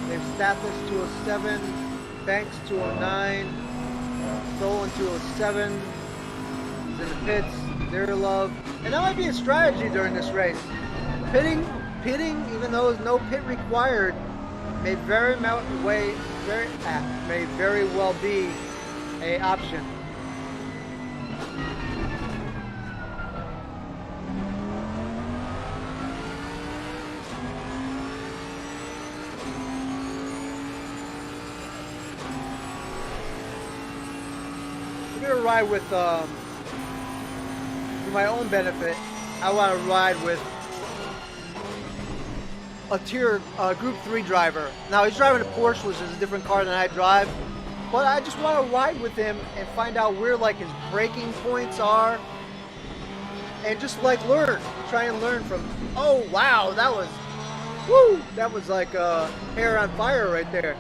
Dave Stathis, 207. Banks, 209. Solon, 207. He's in the pits. Love. And that might be a strategy during this race. Pitting, even though there's no pit required, may very well be an option. I'm gonna ride with, for my own benefit, I want to ride with a group 3 driver. Now he's driving a Porsche, which is a different car than I drive, but I just want to ride with him and find out where like his braking points are, and just like try and learn from. Oh wow, that was like hair on fire right there.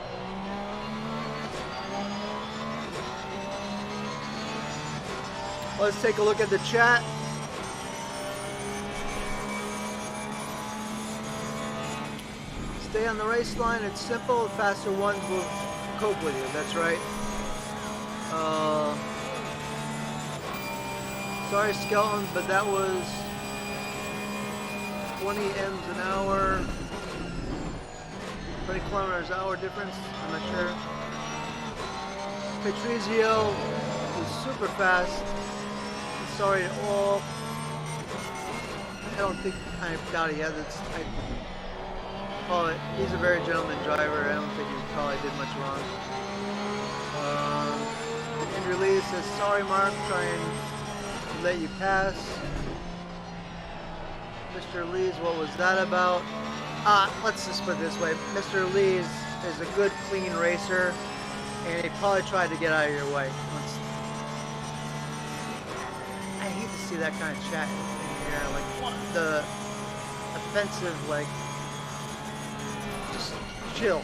Let's take a look at the chat. Stay on the race line. It's simple. The faster ones will cope with you. That's right. Sorry, Skeleton, but that was 20 M's an hour. 20 kilometers an hour difference. I'm not sure. Patrizio was super fast. Sorry at all. I doubt he has it. He's a very gentleman driver. I don't think he probably did much wrong. Andrew Lee says, sorry Mark, trying to let you pass. Mr. Lee's, what was that about? Let's just put it this way. Mr. Lee's is a good, clean racer, and he probably tried to get out of your way. I hate to see that kind of chat in here. Like what the offensive, like just chill.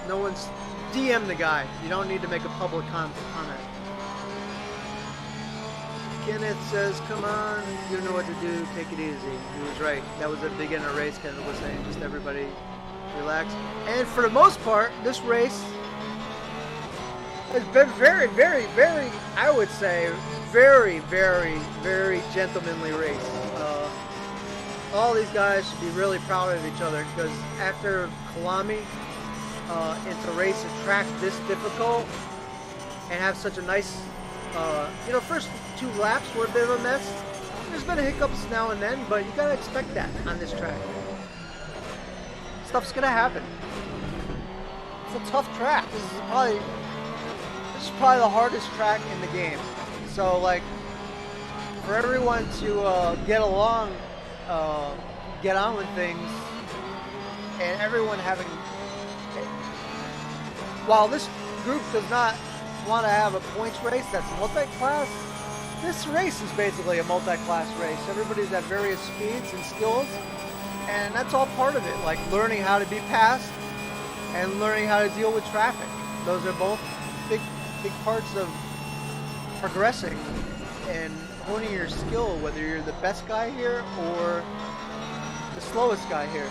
No one's DM the guy. You don't need to make a public comment. Kenneth says, "Come on, you know what to do. Take it easy." He was right. That was a beginner race. Kenneth was saying, just everybody relax. And for the most part, this race has been very, very, very, I would say, very, very, very gentlemanly race. All these guys should be really proud of each other because after Kalami, it's a race a track this difficult and have such a nice, first 2 laps were a bit of a mess. There's been hiccups now and then, but you gotta expect that on this track. Stuff's gonna happen. It's a tough track. This is probably the hardest track in the game. So like, for everyone to get along, get on with things, and everyone having, while this group does not want to have a points race that's multi-class, this race is basically a multi-class race. Everybody's at various speeds and skills, and that's all part of it, like learning how to be passed and learning how to deal with traffic. Those are both big parts of progressing and honing your skill, whether you're the best guy here or the slowest guy here.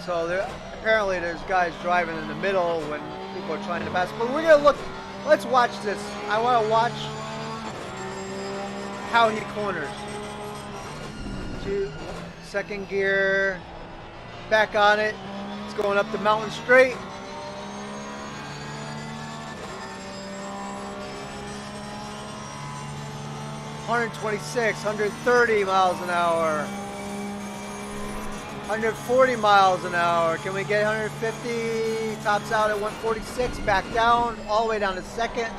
So apparently there's guys driving in the middle when people are trying to pass. But we're gonna look. Let's watch this. I want to watch how he corners. 2, second gear, back on it. It's going up the mountain straight. (126), 130 miles an hour. 140 miles an hour. Can we get 150? Tops out at 146. Back down, all the way down to second.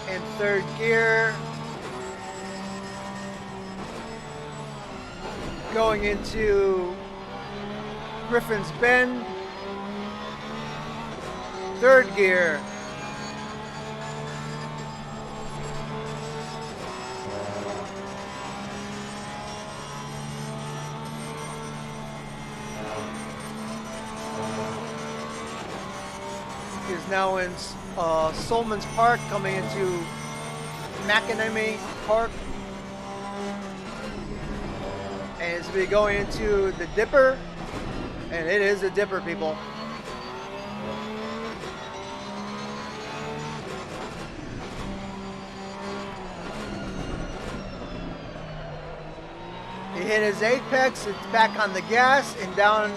In third gear. Going into Griffin's Bend. Third gear. Is now in Solman's Park, coming into McAnemy Park, and it's be going into the Dipper, and it is a Dipper, people. He hit his apex, it's back on the gas, and down,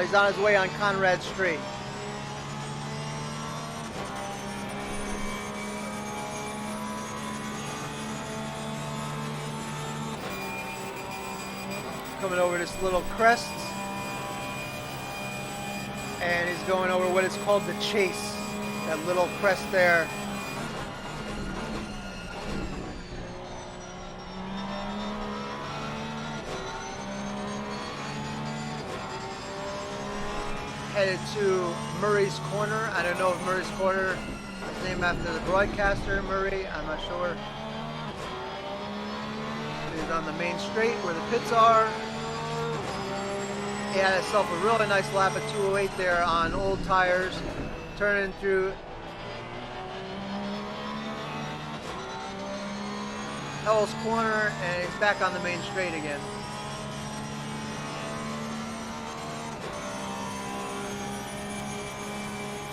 he's on his way on Conrad Street. Coming over this little crest, and he's going over what is called the Chase, that little crest there. Headed to Murray's Corner. I don't know if Murray's Corner is named after the broadcaster Murray, I'm not sure. He's on the main straight where the pits are. He had himself a really nice lap at 208 there on old tires, turning through Hell's Corner, and he's back on the main straight again.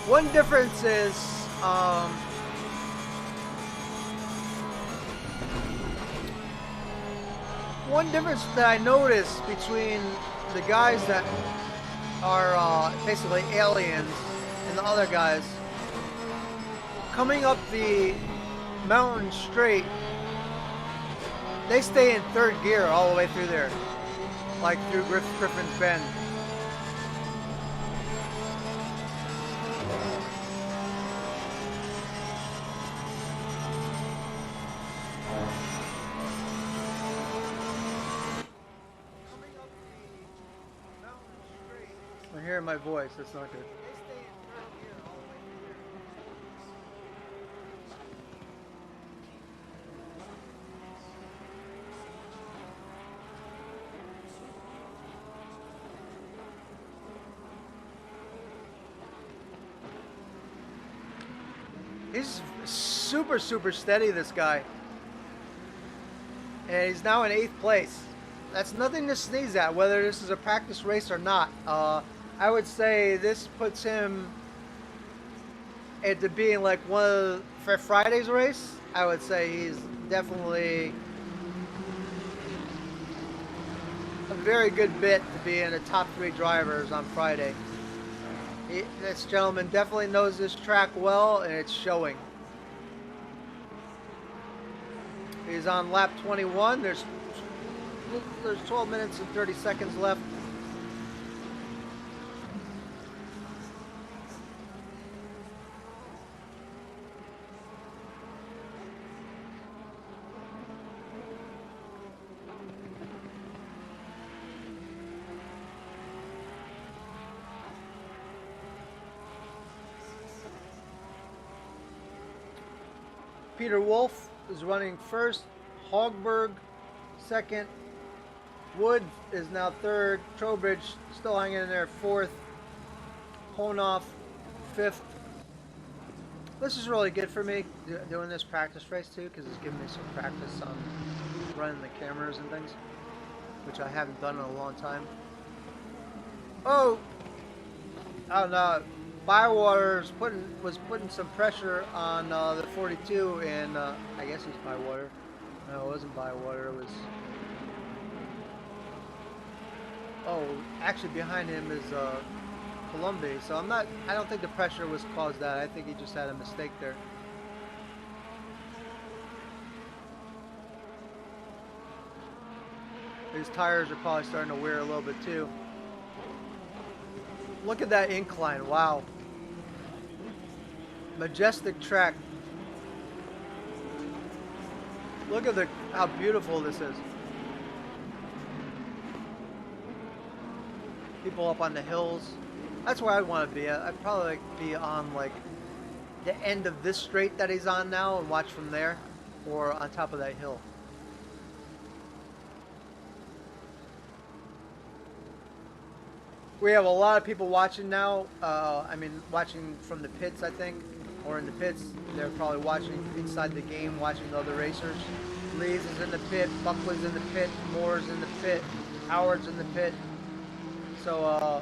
One difference is one difference that I noticed between the guys that are basically aliens and the other guys, coming up the mountain straight, they stay in third gear all the way through there, like through Griffin's Bend. I'm hearing my voice. That's not good. He's super, super steady, this guy. And he's now in 8th place. That's nothing to sneeze at, whether this is a practice race or not. I would say this puts him into being like one of for Friday's race. I would say he's definitely a very good bit to be in the top 3 drivers on Friday. This gentleman definitely knows this track well, and it's showing. He's on lap 21. There's 12 minutes and 30 seconds left. Peter Wolf is running first. Hogberg second. Wood is now third. Trowbridge still hanging in there fourth. Honoff fifth. This is really good for me doing this practice race too, because it's giving me some practice on running the cameras and things, which I haven't done in a long time. Oh no. Bywater was putting some pressure on the 42, and I guess he's Bywater. No, it wasn't Bywater. It was. Oh, actually, behind him is Columbia. So I don't think the pressure was caused that. I think he just had a mistake there. His tires are probably starting to wear a little bit too. Look at that incline! Wow. Majestic track. Look at how beautiful this is. People up on the hills. That's where I'd want to be. I'd probably be on like the end of this straight that he's on now and watch from there, or on top of that hill. We have a lot of people watching now. Watching from the pits, I think. Or in the pits, they're probably watching inside the game, watching the other racers. Lees is in the pit, Buckley's in the pit, Moore's in the pit, Howard's in the pit. So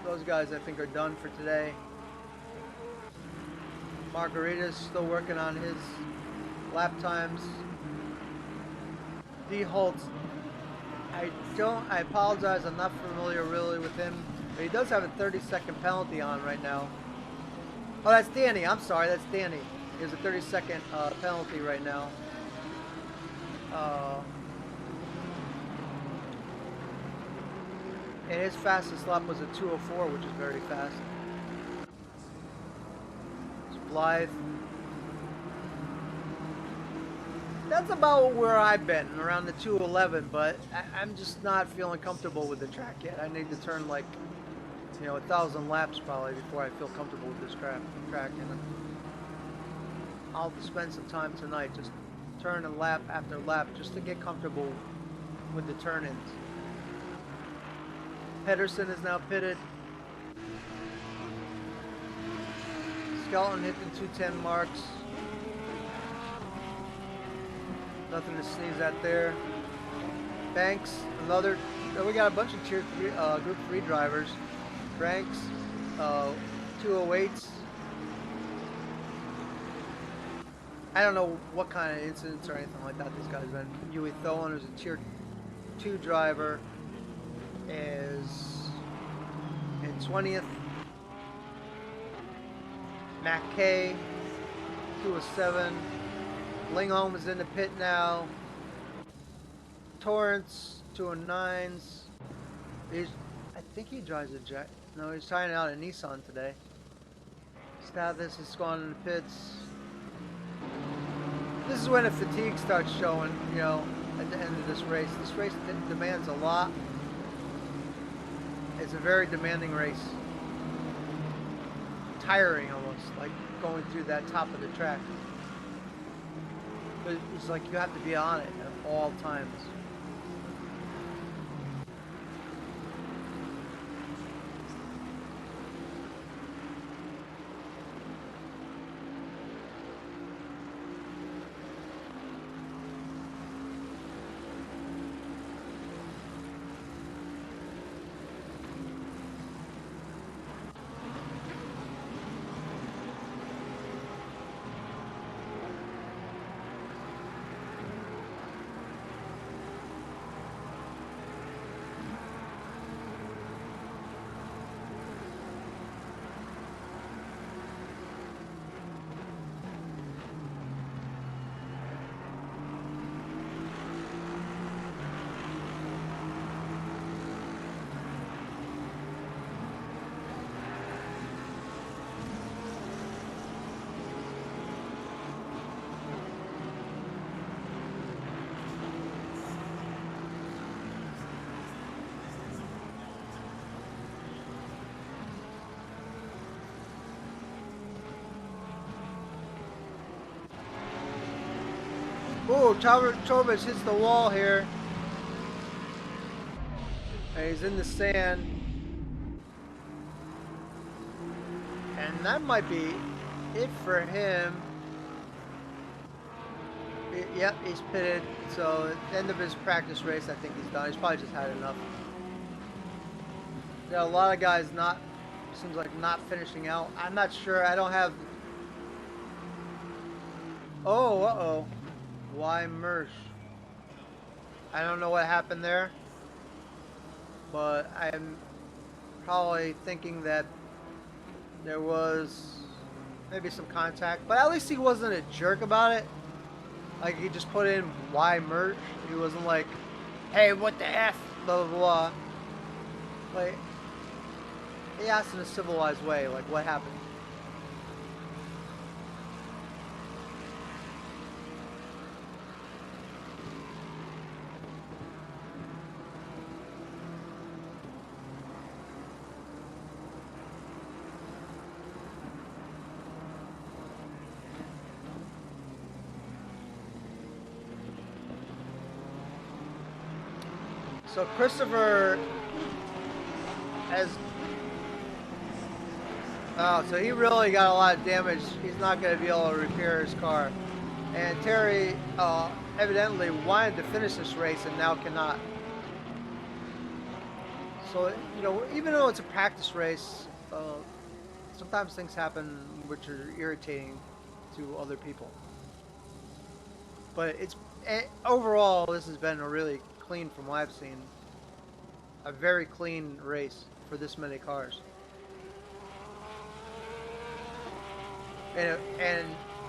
those guys I think are done for today. Margarita's still working on his lap times. D. Holtz, I apologize, I'm not familiar really with him. But he does have a 30-second penalty on right now. Oh, that's Danny. I'm sorry, that's Danny. He has a 30-second penalty right now. And his fastest lap was a 2:04, which is very fast. It's Blythe. That's about where I've been, around the 2:11, but I'm just not feeling comfortable with the track yet. I need to turn like 1,000 laps probably before I feel comfortable with this track, and I'll have to spend some time tonight just turning lap after lap just to get comfortable with the turn-ins. Pedersen is now pitted. Skelton hit the 210 marks. Nothing to sneeze at there. Banks, we got a bunch of Tier 3, Group 3 drivers. Franks, 208s. I don't know what kind of incidents or anything like that this guy's been. Huey Tholen, who's a Tier 2 driver, is in 20th. Matt Kay, 207. Lingholm is in the pit now. Torrance, 209s. I think he drives a Jack. No, he's trying out a Nissan today. Stathis is going in the pits. This is when the fatigue starts showing, at the end of this race. This race demands a lot. It's a very demanding race. Tiring almost, like going through that top of the track. But it's like you have to be on it at all times. Oh, Chavez hits the wall here. And he's in the sand. And that might be it for him. Yep, he's pitted. So at the end of his practice race, I think he's done. He's probably just had enough. There are a lot of guys seems like not finishing out. I'm not sure. I don't have. Oh, uh-oh. Why Mersch? I don't know what happened there, but I'm probably thinking that there was maybe some contact, but at least he wasn't a jerk about it. Like he just put in why Mersch. He wasn't like, hey, what the F, blah, blah, blah. Like, he asked in a civilized way, like, what happened? So Christopher has. Oh, so he really got a lot of damage. He's not going to be able to repair his car. And Terry evidently wanted to finish this race and now cannot. So, you know, even though it's a practice race, sometimes things happen which are irritating to other people. But overall, this has been a really clean, from what I've seen, a very clean race for this many cars. And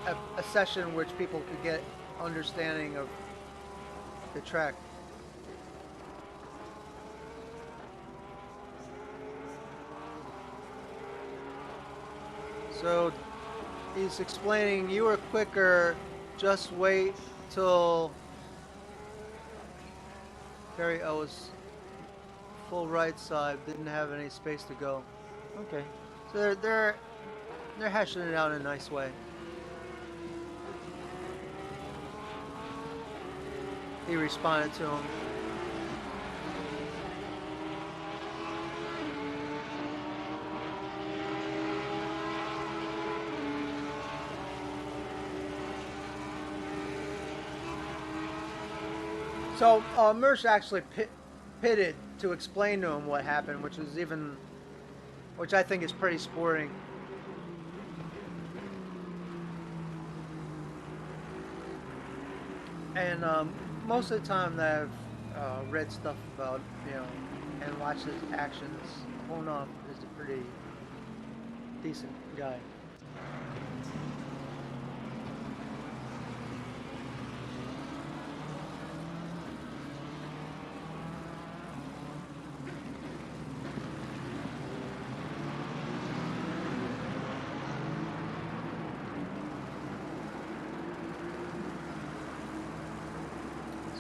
a session in which people could get understanding of the track. So he's explaining, you were quicker, just wait till Terry was full right side, didn't have any space to go. Okay. So they're hashing it out in a nice way. He responded to him. So Mersch actually pitted to explain to him what happened, which I think is pretty sporting. And most of the time that I've read stuff about, and watched his actions, Honov is a pretty decent guy.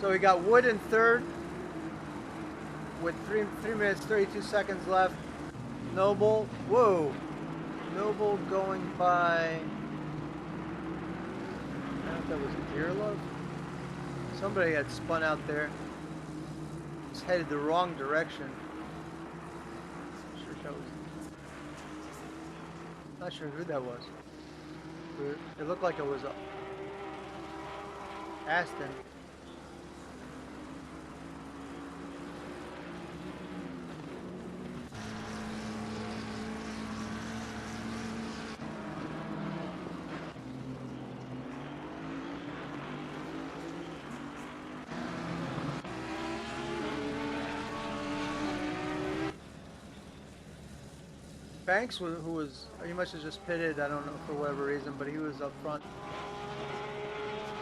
So we got Wood in third. with 3 minutes 32 seconds left. Noble, whoa, Noble going by. I don't know if that was Deerlove. Somebody had spun out there. It's headed the wrong direction. Not sure who that was. It looked like it was Aston. Banks, he must have just pitted, I don't know, for whatever reason, but he was up front.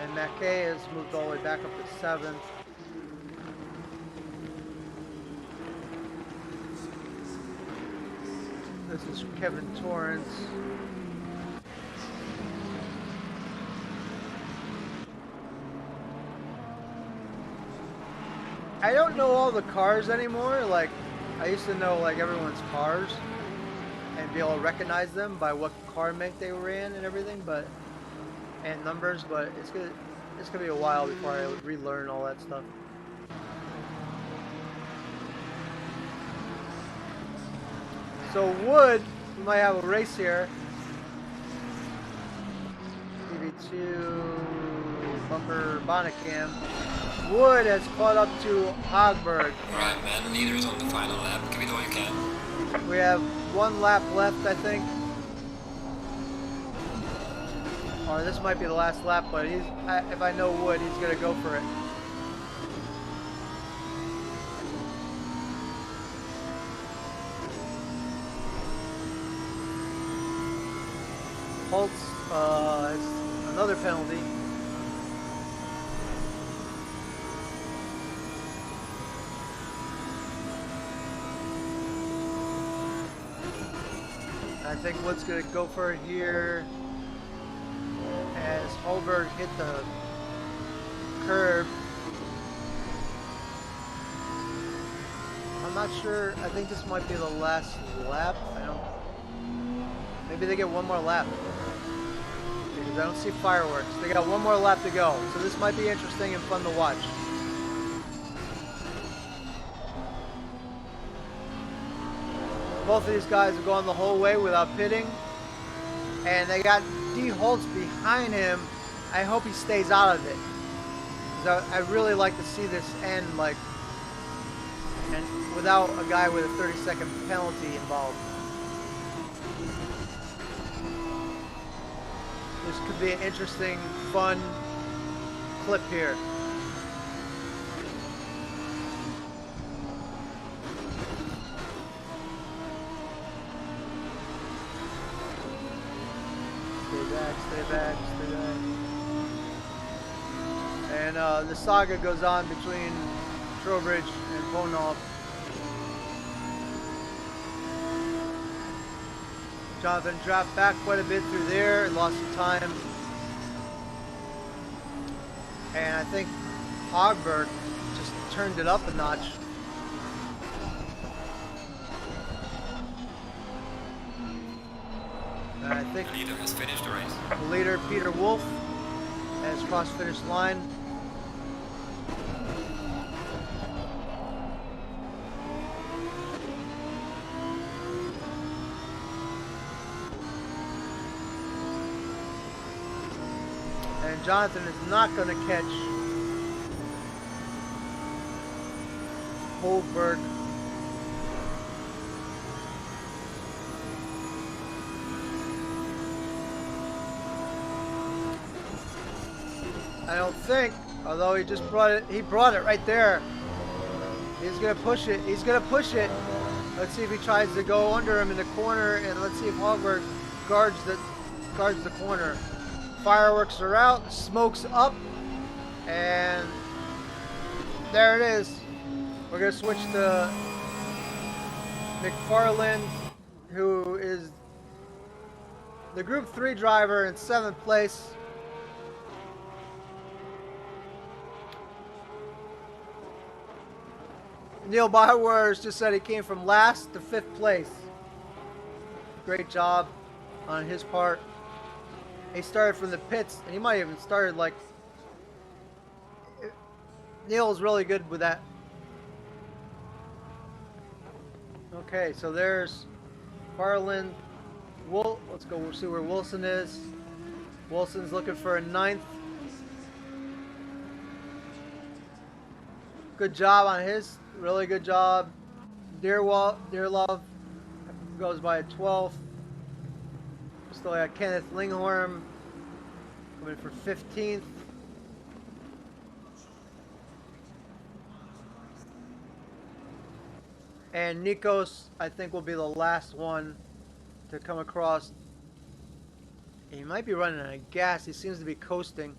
And Mackay has moved all the way back up to 7th. This is Kevin Torrance. I don't know all the cars anymore. Like, I used to know like everyone's cars and be able to recognize them by what car make they were in and everything, and numbers, but it's gonna be a while before I relearn all that stuff. So Wood, we might have a race here. TV2 bumper bonnet cam. Wood has caught up to Hogberg. Alright, man, leaders on the final lap. Give it all you can. We have 1 lap left, I think. Or this might be the last lap, but if I know Wood, he's gonna go for it. Holtz, it's another penalty. I think Wood's gonna go for it here as Holberg hit the curb. I'm not sure. I think this might be the last lap. Maybe they get 1 more lap because I don't see fireworks. They got 1 more lap to go, so this might be interesting and fun to watch. Both of these guys are going the whole way without pitting. And they got D. Holtz behind him. I hope he stays out of it. I really like to see this end and without a guy with a 30-second penalty involved. This could be an interesting, fun clip here. Stay back. And the saga goes on between Trowbridge and Ponov. Jonathan dropped back quite a bit through there and lost some time. And I think Hogberg just turned it up a notch. And I think The leader has finished the race. the leader, Peter Wolf, has crossed finish line. And Jonathan is not going to catch Holberg. I don't think, although he just brought it right there. He's gonna push it. Let's see if he tries to go under him in the corner, and let's see if Hogberg guards the corner. Fireworks are out, smoke's up, and there it is. We're gonna switch to McFarland, who is the Group 3 driver in 7th place. Neil Bywers just said he came from last to 5th place. Great job on his part. He started from the pits, and he might have even started like. Neil's really good with that. Okay, so there's Farland. Let's go see where Wilson is. Wilson's looking for a 9th. Good job on his. Really good job. Dearlove goes by a 12th. Still got Kenneth Linghorn coming for 15th. And Nikos, I think, will be the last one to come across. He might be running out of gas. He seems to be coasting.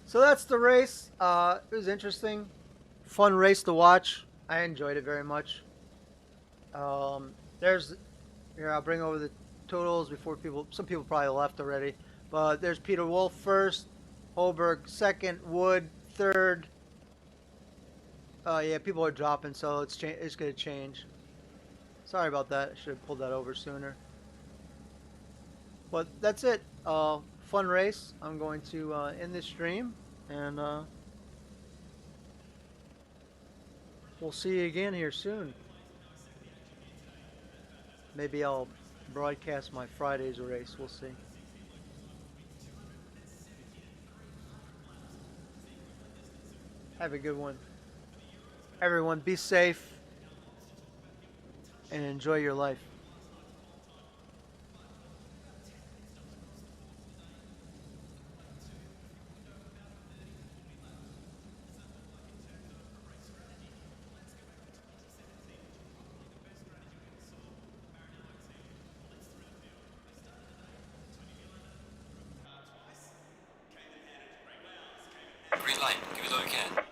So that's the race. It was interesting, fun race to watch. I enjoyed it very much. There's here. I'll bring over the totals before people. Some people probably left already, but there's Peter Wolf first, Holberg second, Wood third. Yeah, people are dropping, so it's gonna change. Sorry about that. I should have pulled that over sooner. But that's it. Fun race. I'm going to end this stream, and we'll see you again here soon. Maybe I'll broadcast my Friday's race. We'll see. Have a good one. Everyone, be safe and enjoy your life. Green light. Give it all you can.